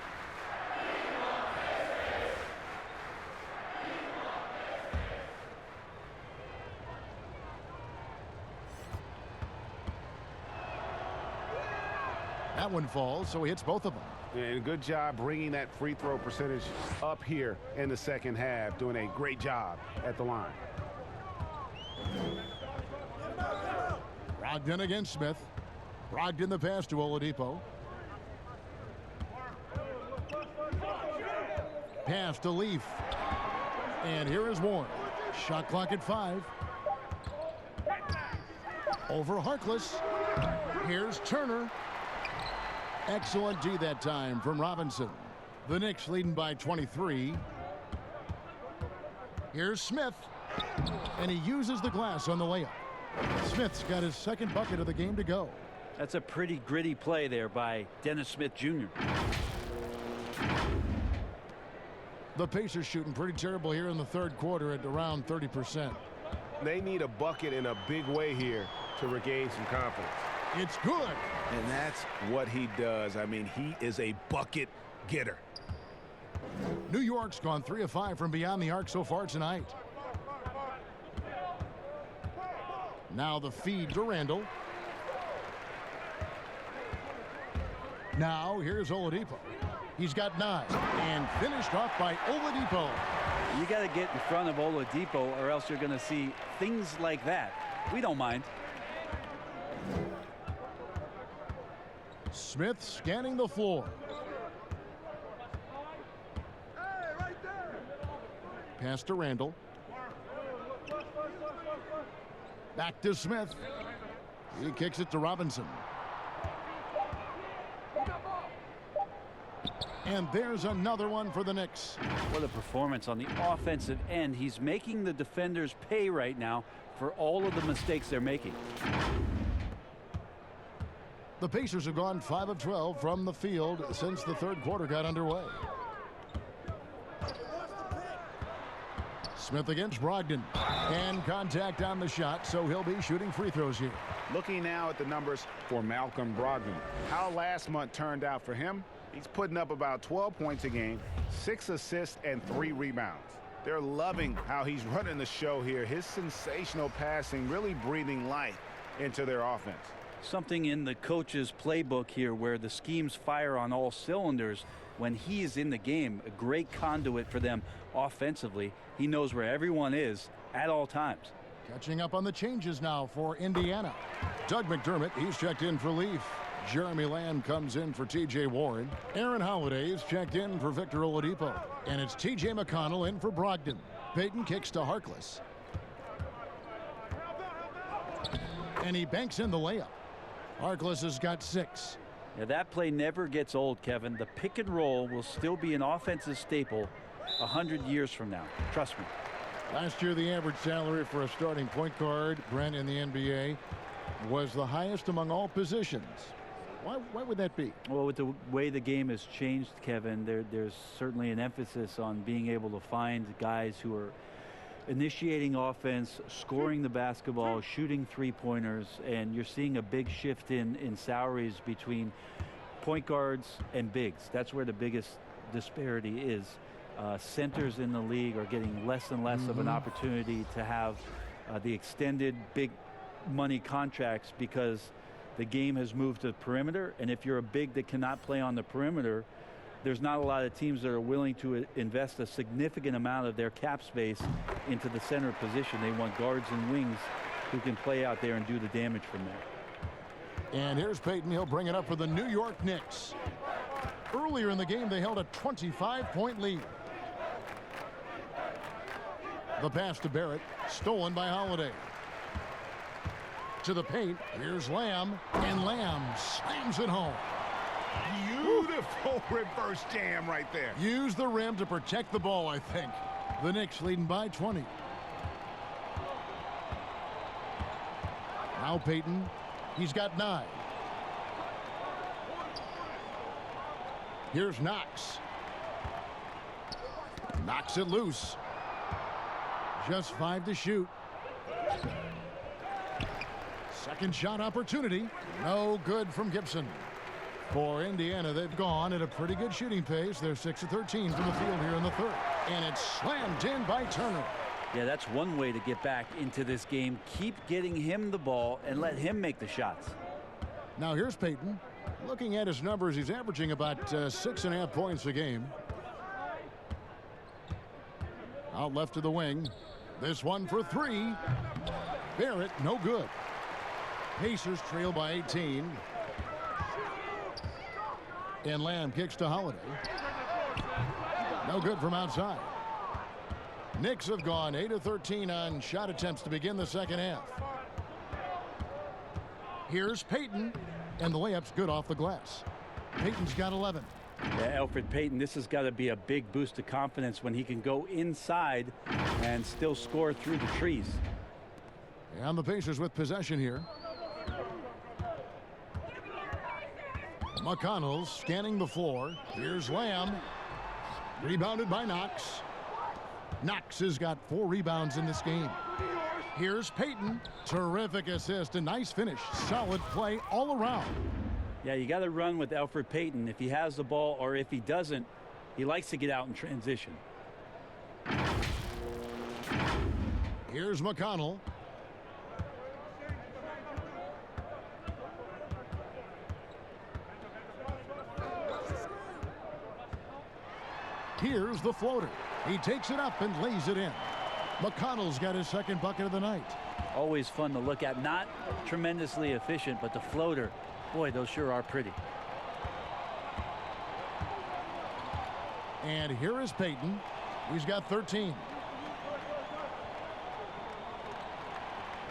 That one falls, so he hits both of them. And good job bringing that free throw percentage up here in the second half. Doing a great job at the line. Brogdon against Smith. Brogdon the pass to Oladipo. Pass to Leaf. And here is Warren. Shot clock at 5. Over Harkless. Here's Turner. Excellent D that time from Robinson. The Knicks leading by 23. Here's Smith. And he uses the glass on the layup. Smith's got his second bucket of the game to go. That's a pretty gritty play there by Dennis Smith Jr. The Pacers shooting pretty terrible here in the third quarter at around 30%. They need a bucket in a big way here to regain some confidence. It's good. And that's what he does. I mean, he is a bucket getter. New York's gone 3 of 5 from beyond the arc so far tonight. Now the feed to Randall. Now here's Oladipo. He's got 9 and finished off by Oladipo. You got to get in front of Oladipo or else you're going to see things like that. We don't mind. Smith scanning the floor. Pass to Randall. Back to Smith. He kicks it to Robinson. And there's another one for the Knicks. What a performance on the offensive end. He's making the defenders pay right now for all of the mistakes they're making. The Pacers have gone 5 of 12 from the field since the third quarter got underway. Smith against Brogdon. And contact on the shot, so he'll be shooting free throws here. Looking now at the numbers for Malcolm Brogdon. How last month turned out for him? He's putting up about 12 points a game, 6 assists, and 3 rebounds. They're loving how he's running the show here. His sensational passing really breathing life into their offense. Something in the coach's playbook here where the schemes fire on all cylinders when he is in the game. A great conduit for them offensively. He knows where everyone is at all times. Catching up on the changes now for Indiana. Doug McDermott, he's checked in for Leaf. Jeremy Lamb comes in for T.J. Warren. Aaron Holiday is checked in for Victor Oladipo. And it's T.J. McConnell in for Brogdon. Payton kicks to Harkless. And he banks in the layup. Harkless has got 6. Now that play never gets old, Kevin. The pick and roll will still be an offensive staple 100 years from now. Trust me. Last year, the average salary for a starting point guard, Brent, in the NBA, was the highest among all positions. Why would that be? Well, with the way the game has changed, Kevin, there's certainly an emphasis on being able to find guys who are initiating offense, scoring the basketball, shooting three-pointers, and you're seeing a big shift in salaries between point guards and bigs. That's where the biggest disparity is. Centers in the league are getting less and less of an opportunity to have the extended big money contracts because the game has moved to the perimeter, and if you're a big that cannot play on the perimeter, there's not a lot of teams that are willing to invest a significant amount of their cap space into the center position. They want guards and wings who can play out there and do the damage from there. And here's Payton. He'll bring it up for the New York Knicks. Earlier in the game, they held a 25-point lead. The pass to Barrett, stolen by Holiday. To the paint, here's Lamb, and Lamb slams it home. Beautiful reverse jam right there. Use the rim to protect the ball, I think. The Knicks leading by 20. Now Payton. He's got 9. Here's Knox. Knocks it loose. Just 5 to shoot. Second shot opportunity. No good from Gibson. For Indiana, they've gone at a pretty good shooting pace. They're 6 of 13 from the field here in the third. And it's slammed in by Turner. Yeah, that's one way to get back into this game. Keep getting him the ball and let him make the shots. Now here's Payton. Looking at his numbers, he's averaging about 6.5 points a game. Out left to the wing. This one for 3. Barrett, no good. Pacers trail by 18. And Lamb kicks to Holiday. No good from outside. Knicks have gone 8 of 13 on shot attempts to begin the second half. Here's Payton. And the layup's good off the glass. Payton's got 11. Yeah, Elfrid Payton, this has got to be a big boost of confidence when he can go inside and still score through the trees. And the Pacers with possession here. McConnell's scanning the floor. Here's Lamb. Rebounded by Knox. Knox has got 4 rebounds in this game. Here's Payton. Terrific assist. A nice finish. Solid play all around. Yeah, you got to run with Elfrid Payton. If he has the ball or if he doesn't, he likes to get out in transition. Here's McConnell. Here's the floater. He takes it up and lays it in. McConnell's got his second bucket of the night. Always fun to look at. Not tremendously efficient, but the floater, boy, those sure are pretty. And here is Payton. He's got 13.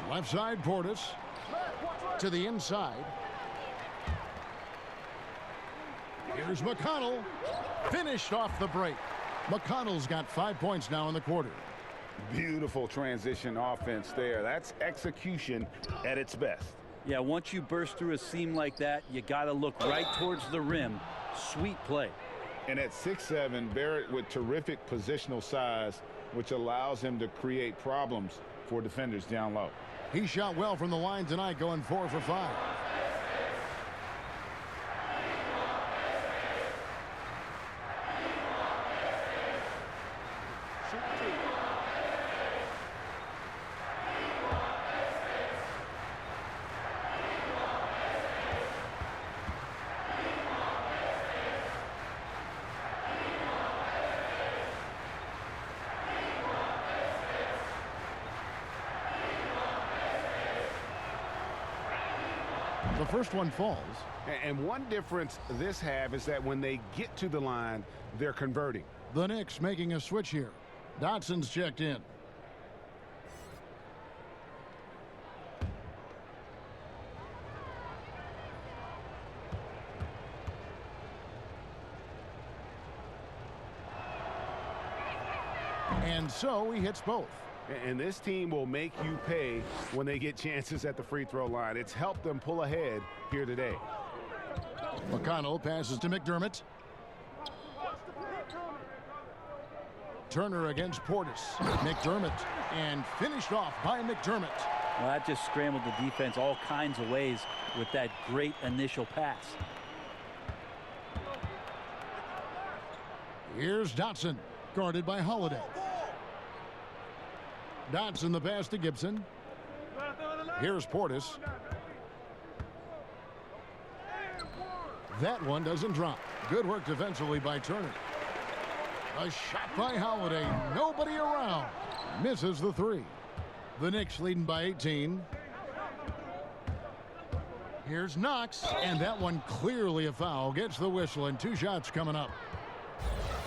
Left side, Portis. To the inside. Here's McConnell. Finished off the break. McConnell's got 5 points now in the quarter. Beautiful transition offense there. That's execution at its best. Yeah, once you burst through a seam like that, you got to look right towards the rim. Sweet play. And at 6'7", Barrett with terrific positional size, which allows him to create problems for defenders down low. He shot well from the line tonight, going 4 for 5. The first one falls. And one difference this half is that when they get to the line, they're converting. The Knicks making a switch here. Dotson's checked in. And so he hits both. And this team will make you pay when they get chances at the free throw line. It's helped them pull ahead here today. McConnell passes to McDermott. Turner against Portis. McDermott. And finished off by McDermott. Well, that just scrambled the defense all kinds of ways with that great initial pass. Here's Dotson, guarded by Holiday. Dotson the pass to Gibson. Here's Portis. That one doesn't drop. Good work defensively by Turner. A shot by Holiday. Nobody around. Misses the 3. The Knicks leading by 18. Here's Knox. And that one clearly a foul. Gets the whistle and 2 shots coming up.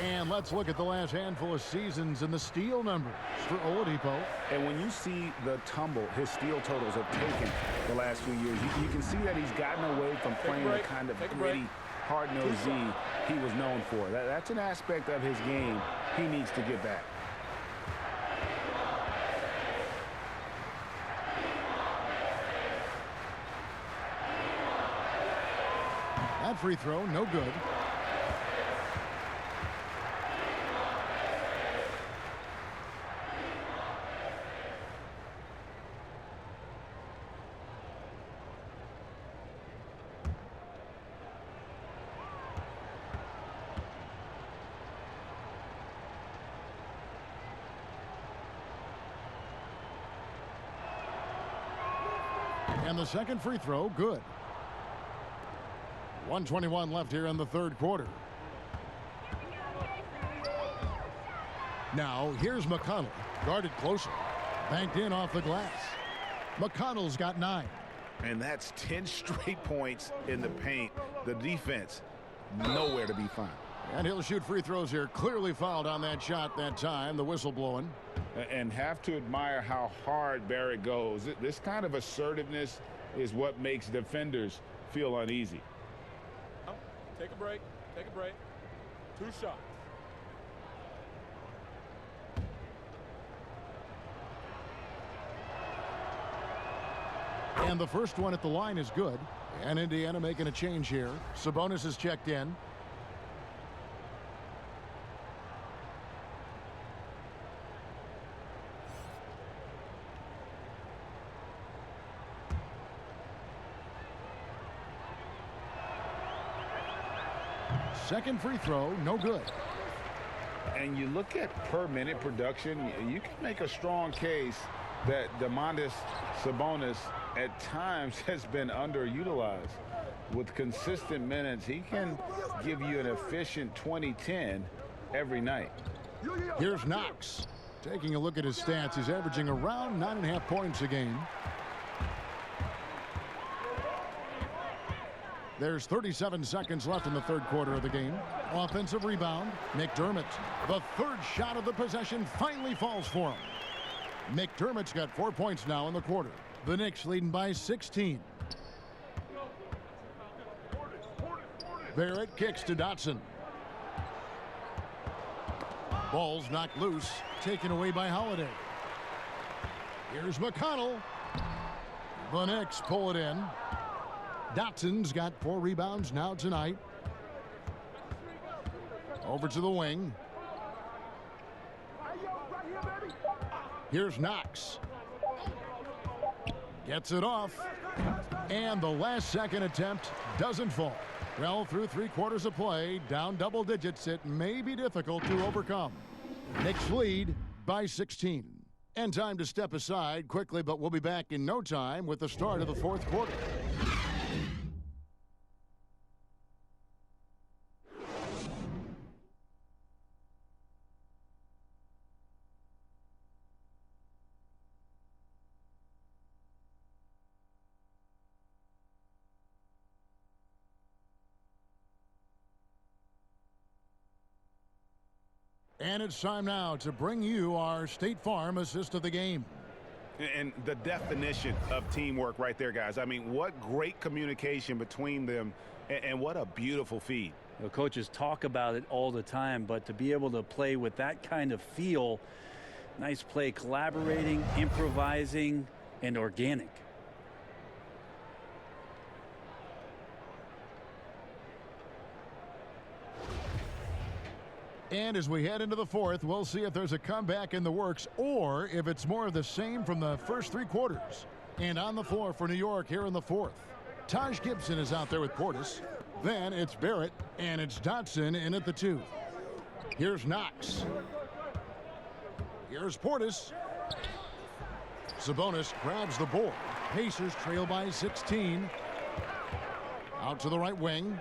And let's look at the last handful of seasons and the steal numbers for Oladipo. And when you see the tumble his steal totals have taken the last few years, you can see that he's gotten away from playing the kind of gritty, hard-nosed Z he was known for. That's an aspect of his game he needs to get back. That free throw, no good. And the second free throw, good. 1:21 left here in the third quarter. Now, here's McConnell, guarded closer. Banked in off the glass. McConnell's got 9. And that's 10 straight points in the paint. The defense, nowhere to be found. And he'll shoot free throws here. Clearly fouled on that shot that time. The whistle blowing. And have to admire how hard Barrett goes. This kind of assertiveness is what makes defenders feel uneasy. Take a break. Take a break. 2 shots. And the first one at the line is good. And Indiana making a change here. Sabonis is checked in. Second free throw, no good. And you look at per minute production, you can make a strong case that Domantas Sabonis at times has been underutilized. With consistent minutes, he can give you an efficient 20-10 every night. Here's Knox. Taking a look at his stats, he's averaging around 9.5 points a game. There's 37 seconds left in the third quarter of the game. Offensive rebound, McDermott. The third shot of the possession finally falls for him. McDermott's got 4 points now in the quarter. The Knicks leading by 16. Barrett kicks to Dotson. Ball's knocked loose, taken away by Holiday. Here's McConnell. The Knicks pull it in. Dotson's got 4 rebounds now tonight. Over to the wing. Here's Knox. Gets it off. And the last second attempt doesn't fall. Well, through 3 quarters of play, down double digits, it may be difficult to overcome. Knicks lead by 16. And time to step aside quickly, but we'll be back in no time with the start of the fourth quarter. And it's time now to bring you our State Farm assist of the game. And the definition of teamwork right there, guys. I mean, what great communication between them, and what a beautiful feed. You know, coaches talk about it all the time, but to be able to play with that kind of feel, nice play, collaborating, improvising, and organic. And as we head into the fourth, we'll see if there's a comeback in the works or if it's more of the same from the first 3 quarters. And on the floor for New York here in the fourth, Taj Gibson is out there with Portis. Then it's Barrett, and it's Dotson in at the 2. Here's Knox. Here's Portis. Sabonis grabs the board. Pacers trail by 16. Out to the right wing.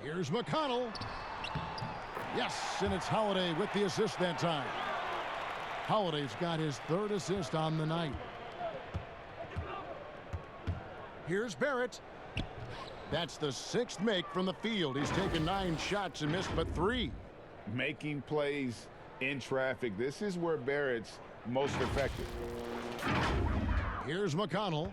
Here's McConnell. Yes, and it's Holiday with the assist that time. Holiday's got his 3rd assist on the night. Here's Barrett. That's the 6th make from the field. He's taken 9 shots and missed but 3. Making plays in traffic. This is where Barrett's most effective. Here's McConnell.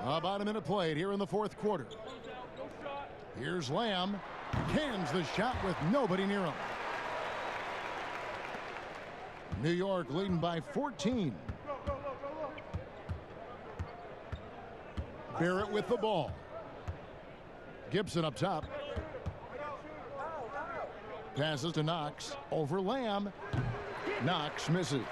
About a minute played here in the fourth quarter. Here's Lamb. Cans the shot with nobody near him. New York leading by 14. Barrett with the ball. Gibson up top. Passes to Knox. Over Lamb. Knox misses.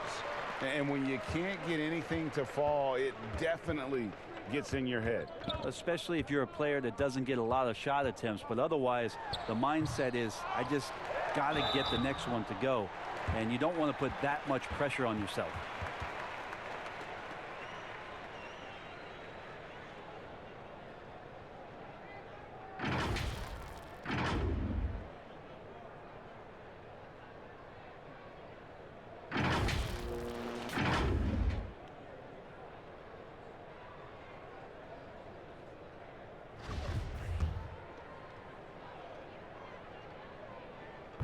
And when you can't get anything to fall, it definitely gets in your head. Especially if you're a player that doesn't get a lot of shot attempts, but otherwise the mindset is, I just got to get the next one to go. And you don't want to put that much pressure on yourself.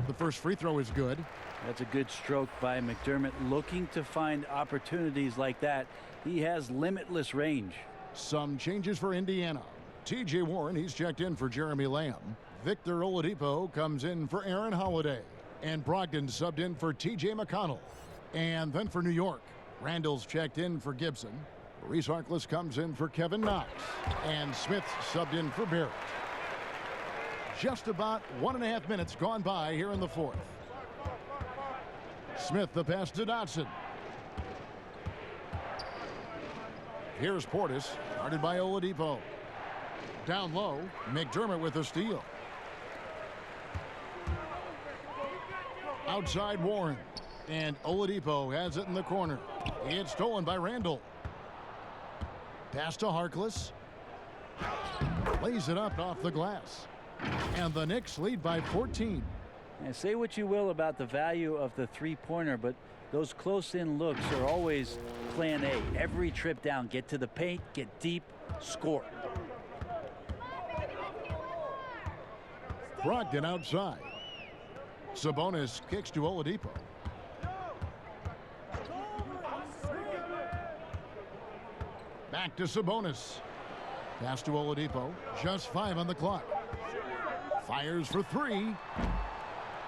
The first free throw is good. That's a good stroke by McDermott, looking to find opportunities like that. He has limitless range. Some changes for Indiana. T.J. Warren, he's checked in for Jeremy Lamb. Victor Oladipo comes in for Aaron Holiday. And Brogdon subbed in for T.J. McConnell. And then for New York, Randall's checked in for Gibson. Reese Harkless comes in for Kevin Knox. And Smith subbed in for Barrett. Just about 1.5 minutes gone by here in the fourth. Smith the pass to Dotson. Here's Portis, guarded by Oladipo. Down low, McDermott with a steal. Outside Warren, and Oladipo has it in the corner. It's stolen by Randall. Pass to Harkless. Lays it up off the glass. And the Knicks lead by 14. And say what you will about the value of the three-pointer, but those close-in looks are always plan A. Every trip down, get to the paint, get deep, score. Brogdon outside. Sabonis kicks to Oladipo. Back to Sabonis. Pass to Oladipo. Just 5 on the clock. Fires for 3.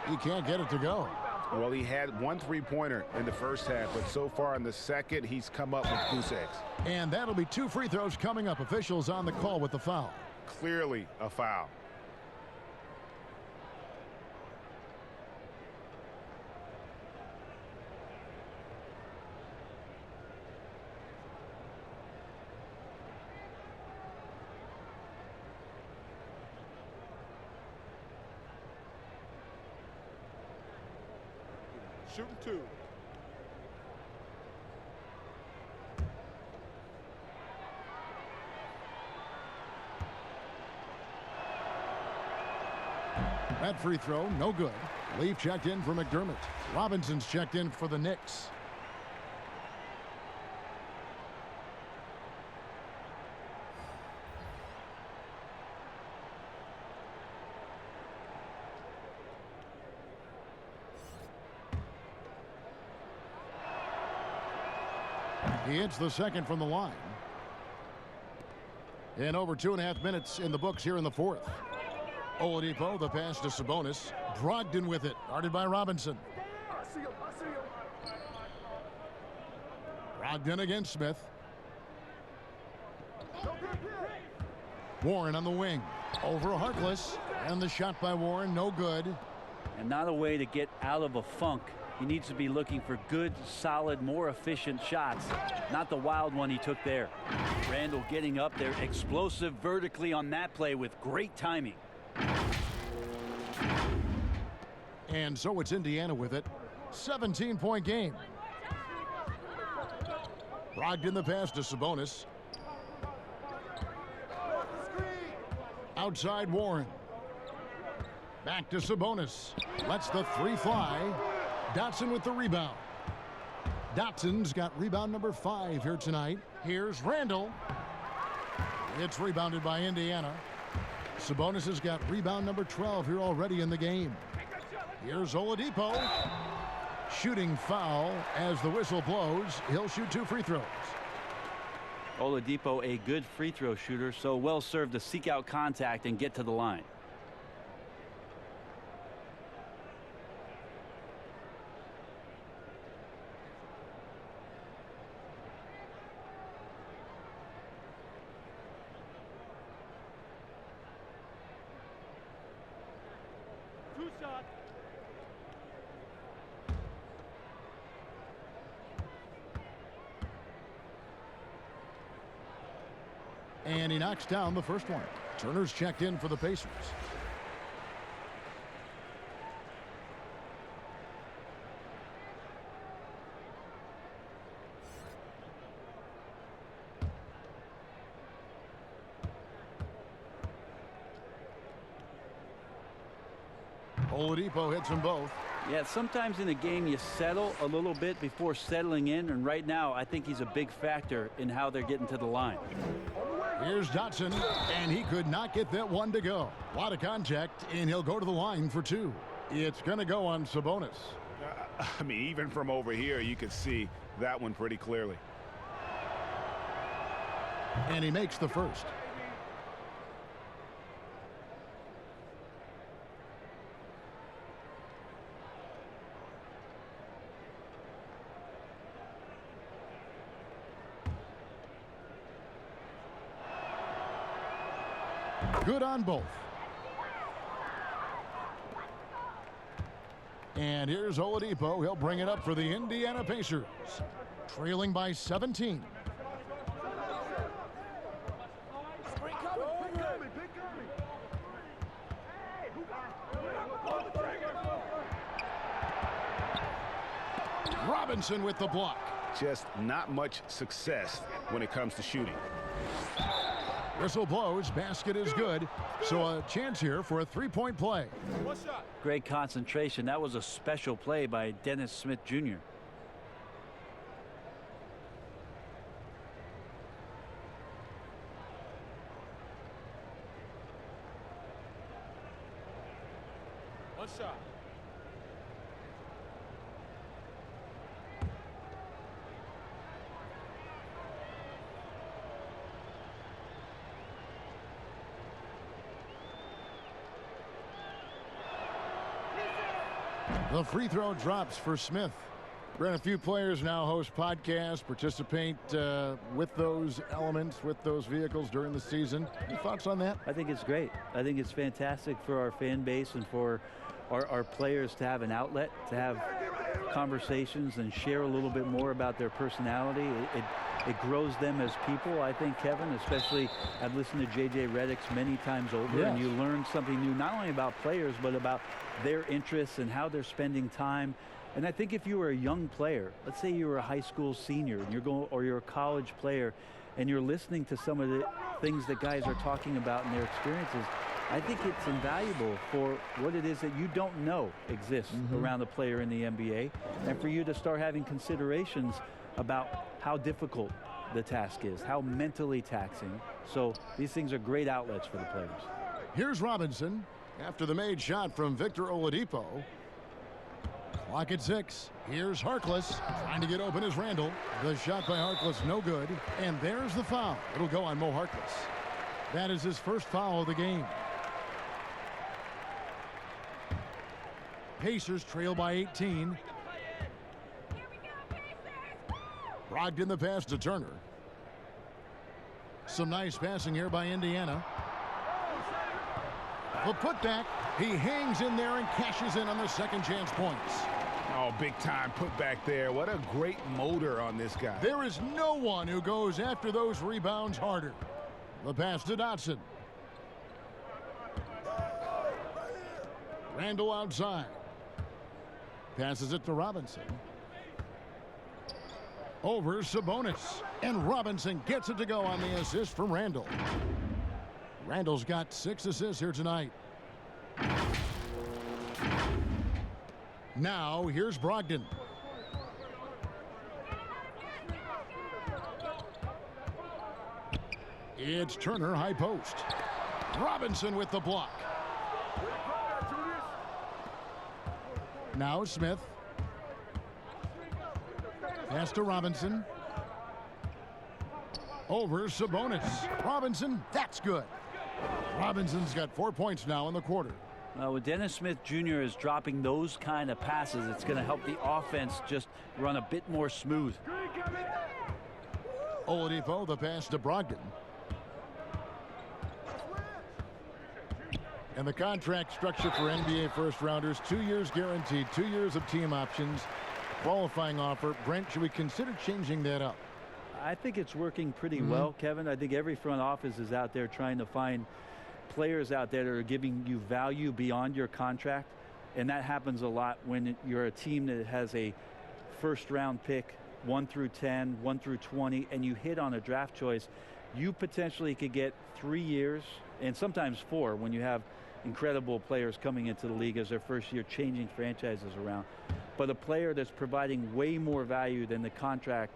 He can't get it to go. Well, he had 1 3-pointer in the first half, but so far in the second, he's come up with goose eggs. And that'll be 2 free throws coming up. Officials on the call with the foul. Clearly a foul. Shooting 2. That free throw, no good. Leaf checked in for McDermott. Robinson's checked in for the Knicks. He hits the second from the line. And over 2.5 minutes in the books here in the fourth. Oladipo, the pass to Sabonis. Brogdon with it, guarded by Robinson. Brogdon against Smith. Warren on the wing. Over Harkless. And the shot by Warren, no good. And not a way to get out of a funk. He needs to be looking for good, solid, more efficient shots. Not the wild one he took there. Randall getting up there, explosive vertically on that play with great timing. And so it's Indiana with it. 17-point game. Brogdon the pass to Sabonis. Outside Warren. Back to Sabonis. Lets the 3 fly. Dotson with the rebound. Dotson's got rebound number 5 here tonight. Here's Randall. It's rebounded by Indiana. Sabonis has got rebound number 12 here already in the game. Here's Oladipo. Shooting foul as the whistle blows. He'll shoot 2 free throws. Oladipo, a good free throw shooter, so well served to seek out contact and get to the line. And he knocks down the first one. Turner's checked in for the Pacers. Oladipo hits them both. Yeah, sometimes in a game you settle a little bit before settling in, and right now I think he's a big factor in how they're getting to the line. Here's Dotson, and he could not get that one to go. A lot of contact, and he'll go to the line for two. It's going to go on Sabonis. I mean, even from over here, you could see that one pretty clearly. And he makes the first. Good on both. And here's Oladipo. He'll bring it up for the Indiana Pacers. Trailing by 17. Robinson with the block. Just not much success when it comes to shooting. Whistle blows, basket is good, so a chance here for a three-point play. Great concentration. That was a special play by Dennis Smith Jr. One shot. The free throw drops for Smith. Brent, a few players now host podcasts, participate with those elements, with those vehicles during the season. Any thoughts on that? I think it's great. I think it's fantastic for our fan base and for our players to have an outlet, to have conversations and share a little bit more about their personality. It grows them as people, I think, Kevin, especially I've listened to J.J. Redick's many times over, yes. And you learn something new, not only about players, but about their interests and how they're spending time. And I think if you were a young player, let's say you were a high school senior and you're a college player and you're listening to some of the things that guys are talking about in their experiences, I think it's invaluable for what it is that you don't know exists around a player in the NBA, and for you to start having considerations about how difficult the task is, how mentally taxing. So these things are great outlets for the players. Here's Robinson after the made shot from Victor Oladipo. Clock at 6. Here's Harkless trying to get open as Randall. The shot by Harkless no good, and there's the foul. It'll go on Mo Harkless. That is his first foul of the game. Pacers trail by 18. Brogdon the pass to Turner. Some nice passing here by Indiana. The putback. He hangs in there and cashes in on the second chance points. Oh, big time putback there. What a great motor on this guy. There is no one who goes after those rebounds harder. The pass to Dotson. Randall outside. Passes it to Robinson. Over Sabonis. And Robinson gets it to go on the assist from Randall. Randall's got 6 assists here tonight. Now here's Brogdon. It's Turner high post. Robinson with the block. Now Smith. Pass to Robinson. Over Sabonis. Robinson, that's good. Robinson's got 4 points now in the quarter. With Dennis Smith Jr. is dropping those kind of passes, it's going to help the offense just run a bit more smooth. Oladipo, the pass to Brogdon. And the contract structure for NBA first-rounders, 2 years guaranteed, 2 years of team options, qualifying offer. Brent, should we consider changing that up? I think it's working pretty well, Kevin. I think every front office is out there trying to find players out there that are giving you value beyond your contract. And that happens a lot when you're a team that has a first-round pick, 1 through 10, 1 through 20, and you hit on a draft choice. You potentially could get 3 years and sometimes 4 when you have incredible players coming into the league as their first year, changing franchises around. But a player that's providing way more value than the contract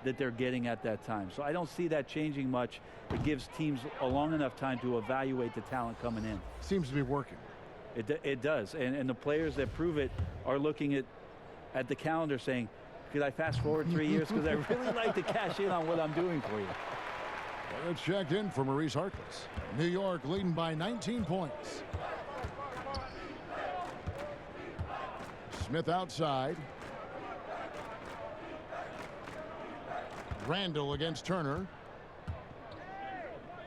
that they're getting at that time. So I don't see that changing much. It gives teams a long enough time to evaluate the talent coming in. Seems to be working. It does. And the players that prove it are looking at the calendar saying, could I fast forward 3 years? Because I really like to cash in on what I'm doing for you. Well, it's checked in for Maurice Harkless. New York leading by 19 points. Smith outside. Randall against Turner.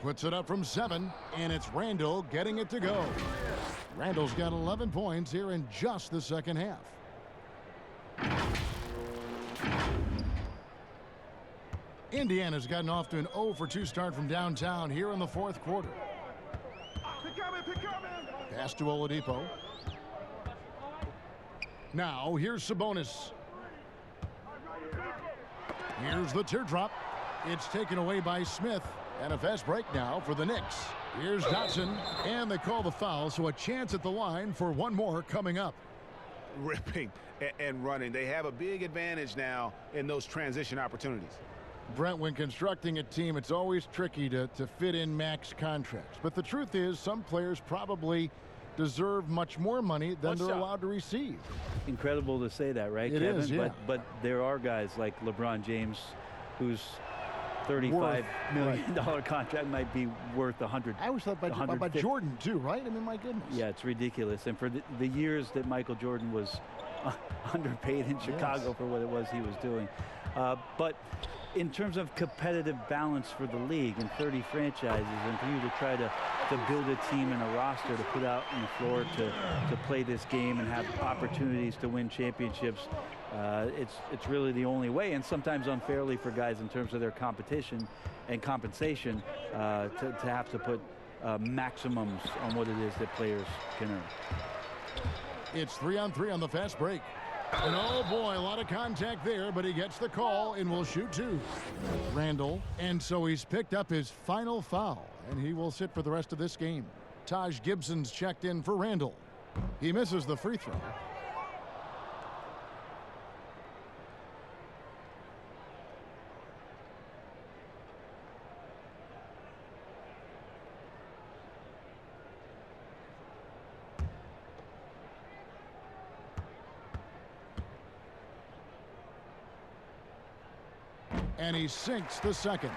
Puts it up from 7, and it's Randall getting it to go. Randall's got 11 points here in just the second half. Indiana's gotten off to an 0-for-2 start from downtown here in the fourth quarter. Pass to Oladipo. Now here's Sabonis. Here's the teardrop. It's taken away by Smith. And a fast break now for the Knicks. Here's Dotson. And they call the foul, so a chance at the line for one more coming up. Ripping and running. They have a big advantage now in those transition opportunities. Brent, when constructing a team, it's always tricky to fit in max contracts. But the truth is, some players probably deserve much more money than they're allowed to receive. Incredible to say that, right, It Kevin? is, yeah. But there are guys like LeBron James, whose $35 million contract might be worth 100. I always thought about Jordan too, right? I mean, my goodness. Yeah, it's ridiculous. And for the years that Michael Jordan was underpaid in Chicago for what it was he was doing. But in terms of competitive balance for the league and 30 franchises, and for you to try to build a team and a roster to put out on the floor to play this game and have opportunities to win championships, it's really the only way, and sometimes unfairly for guys in terms of their competition and compensation to have to put maximums on what it is that players can earn. It's 3-on-3 on the fast break. And oh boy, a lot of contact there, but he gets the call and will shoot 2. Randall, and so he's picked up his final foul, and he will sit for the rest of this game. Taj Gibson's checked in for Randall. He misses the free throw. And he sinks the second.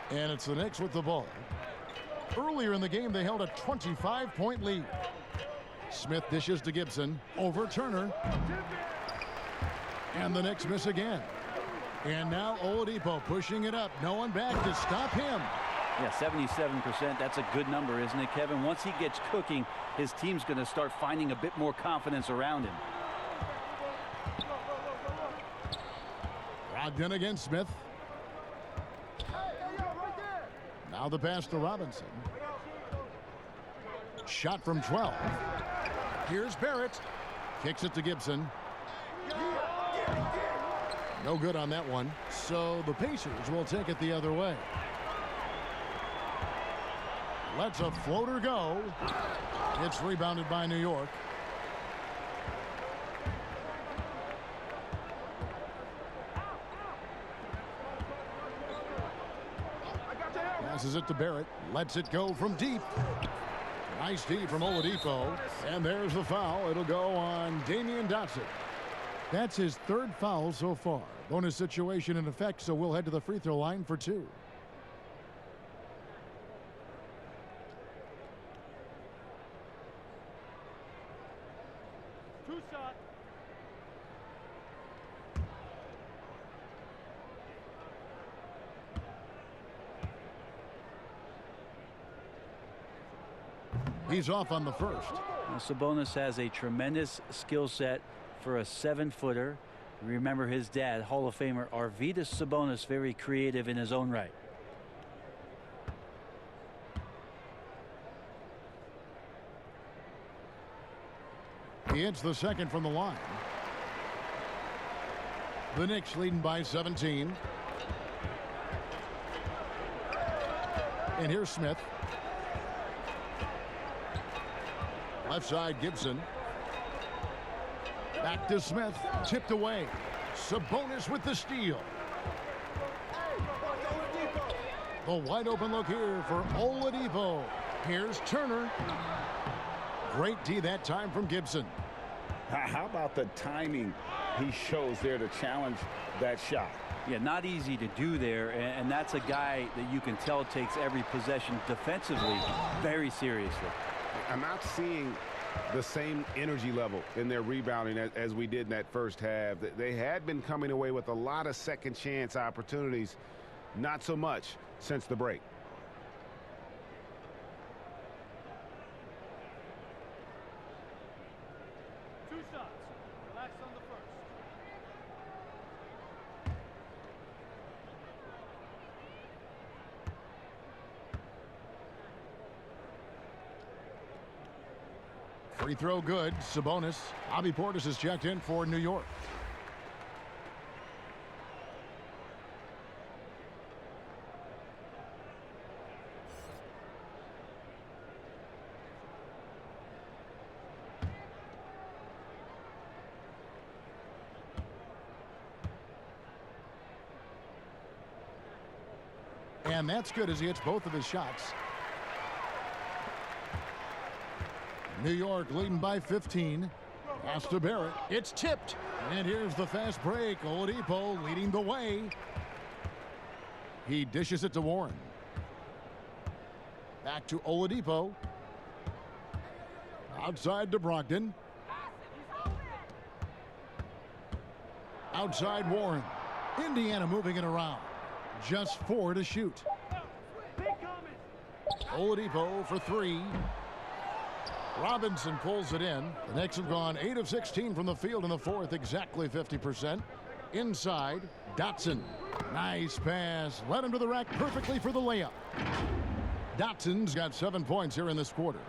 And it's the Knicks with the ball. Earlier in the game, they held a 25-point lead. Smith dishes to Gibson. Over Turner. And the Knicks miss again. And now Oladipo pushing it up. No one back to stop him. Yeah, 77%. That's a good number, isn't it, Kevin? Once he gets cooking, his team's going to start finding a bit more confidence around him. Brogdon against Smith. Now the pass to Robinson. Shot from 12. Here's Barrett. Kicks it to Gibson. No good on that one. So the Pacers will take it the other way. Lets a floater go. It's rebounded by New York. Passes it to Barrett. Lets it go from deep. Nice D from Oladipo. And there's the foul. It'll go on Damian Dotson. That's his third foul so far. Bonus situation in effect, so we'll head to the free throw line for 2. Two-shot. He's off on the first. Now, Sabonis has a tremendous skill set for a 7-footer. Remember his dad, Hall of Famer Arvydas Sabonis, very creative in his own right. He hits the second from the line. The Knicks leading by 17. And here's Smith. Left side, Gibson. Back to Smith. Tipped away. Sabonis with the steal. The wide open look here for Oladipo. Here's Turner. Great D that time from Gibson. How about the timing he shows there to challenge that shot? Yeah, not easy to do there, and that's a guy that you can tell takes every possession defensively very seriously. I'm not seeing the same energy level in their rebounding as we did in that first half. They had been coming away with a lot of second chance opportunities, not so much since the break. Two shots. Relax on the first. Free throw good. Sabonis. Bobby Portis is checked in for New York. And that's good as he hits both of his shots. New York leading by 15. Pass to Barrett. It's tipped. And here's the fast break. Oladipo leading the way. He dishes it to Warren. Back to Oladipo. Outside to Brogdon. Outside Warren. Indiana moving it around. Just 4 to shoot. Oladipo for 3. Robinson pulls it in. The Knicks have gone 8 of 16 from the field in the fourth, exactly 50%. Inside, Dotson. Nice pass. Led him to the rack perfectly for the layup. Dotson's got 7 points here in this quarter.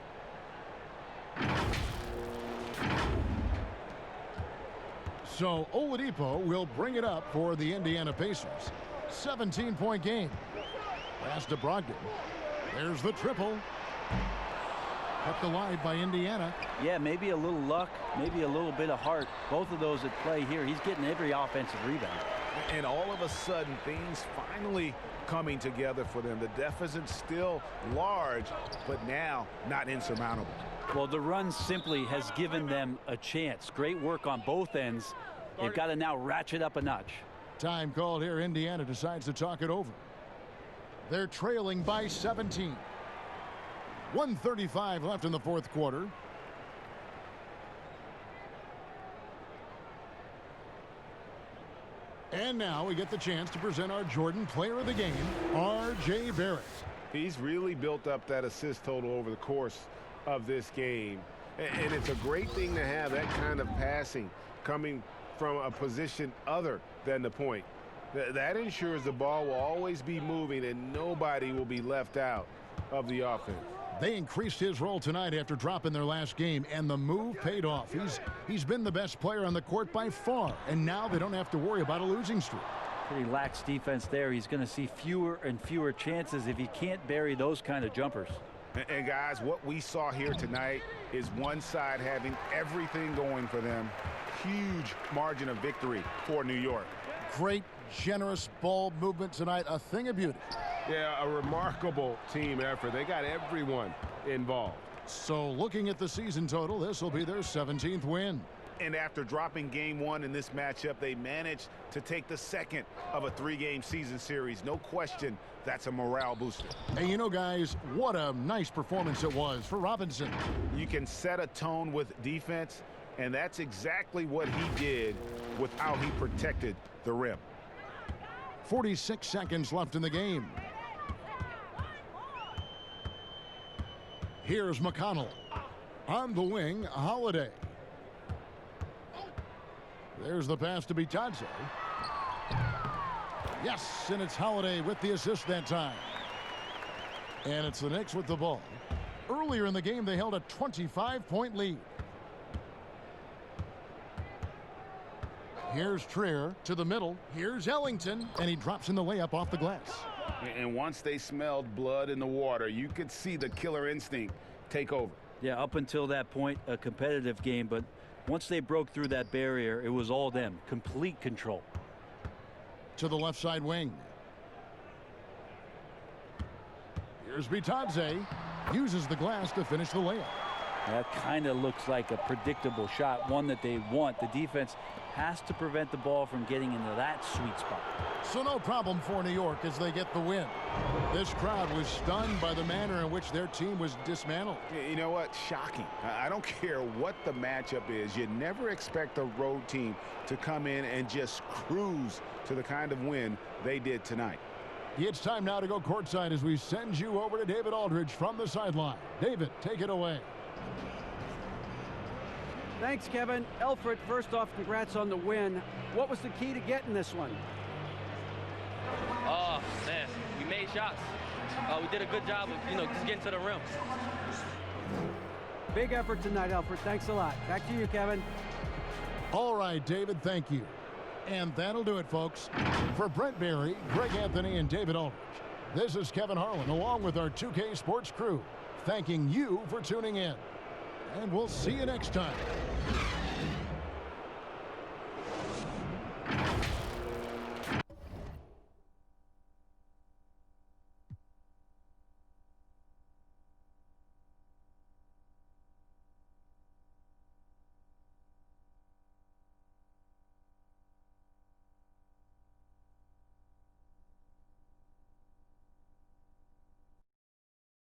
So Oladipo will bring it up for the Indiana Pacers. 17-point game. Pass to Brogdon. There's the triple. Kept alive by Indiana. Yeah, maybe a little luck, maybe a little bit of heart. Both of those at play here. He's getting every offensive rebound. And all of a sudden, things finally coming together for them. The deficit's still large, but now not insurmountable. Well, the run simply has given them a chance. Great work on both ends. They've got to now ratchet up a notch. Time called here. Indiana decides to talk it over. They're trailing by 17. 1:35 left in the fourth quarter. And now we get the chance to present our Jordan Player of the Game, R.J. Barrett. He's really built up that assist total over the course of this game. And it's a great thing to have that kind of passing coming from a position other than the point. That ensures the ball will always be moving and nobody will be left out of the offense. They increased his role tonight after dropping their last game, and the move paid off. He's been the best player on the court by far, and now they don't have to worry about a losing streak. Pretty lax defense there. He's going to see fewer and fewer chances if he can't bury those kind of jumpers. And guys, what we saw here tonight is one side having everything going for them. Huge margin of victory for New York. Great, generous ball movement tonight. A thing of beauty. Yeah, a remarkable team effort. They got everyone involved. So looking at the season total, this will be their 17th win. And after dropping game one in this matchup, they managed to take the second of a 3-game season series. No question, that's a morale booster. And you know, guys, what a nice performance it was for Robinson. You can set a tone with defense, and that's exactly what he did with how he protected the rim. 46 seconds left in the game. Here's McConnell. On the wing, Holiday. There's the pass to Bitadze. Yes, and it's Holiday with the assist that time. And it's the Knicks with the ball. Earlier in the game, they held a 25-point lead. Here's Trier to the middle. Here's Ellington, and he drops in the layup off the glass. And once they smelled blood in the water, you could see the killer instinct take over. Yeah, up until that point, a competitive game, but once they broke through that barrier, it was all them. Complete control. To the left side wing. Here's Bitadze. Uses the glass to finish the layup. That kind of looks like a predictable shot, one that they want. The defense has to prevent the ball from getting into that sweet spot. So no problem for New York as they get the win. This crowd was stunned by the manner in which their team was dismantled. You know what? Shocking. I don't care what the matchup is. You never expect a road team to come in and just cruise to the kind of win they did tonight. It's time now to go courtside as we send you over to David Aldridge from the sideline. David, take it away. Thanks, Kevin. Elfrid, first off, congrats on the win. What was the key to getting this one? Oh, man, we made shots. We did a good job of, just getting to the rim. Big effort tonight, Elfrid. Thanks a lot. Back to you, Kevin. All right, David, thank you. And that'll do it, folks. For Brent Barry, Greg Anthony, and David Aldridge, this is Kevin Harlan, along with our 2K Sports crew, thanking you for tuning in. And we'll see you next time.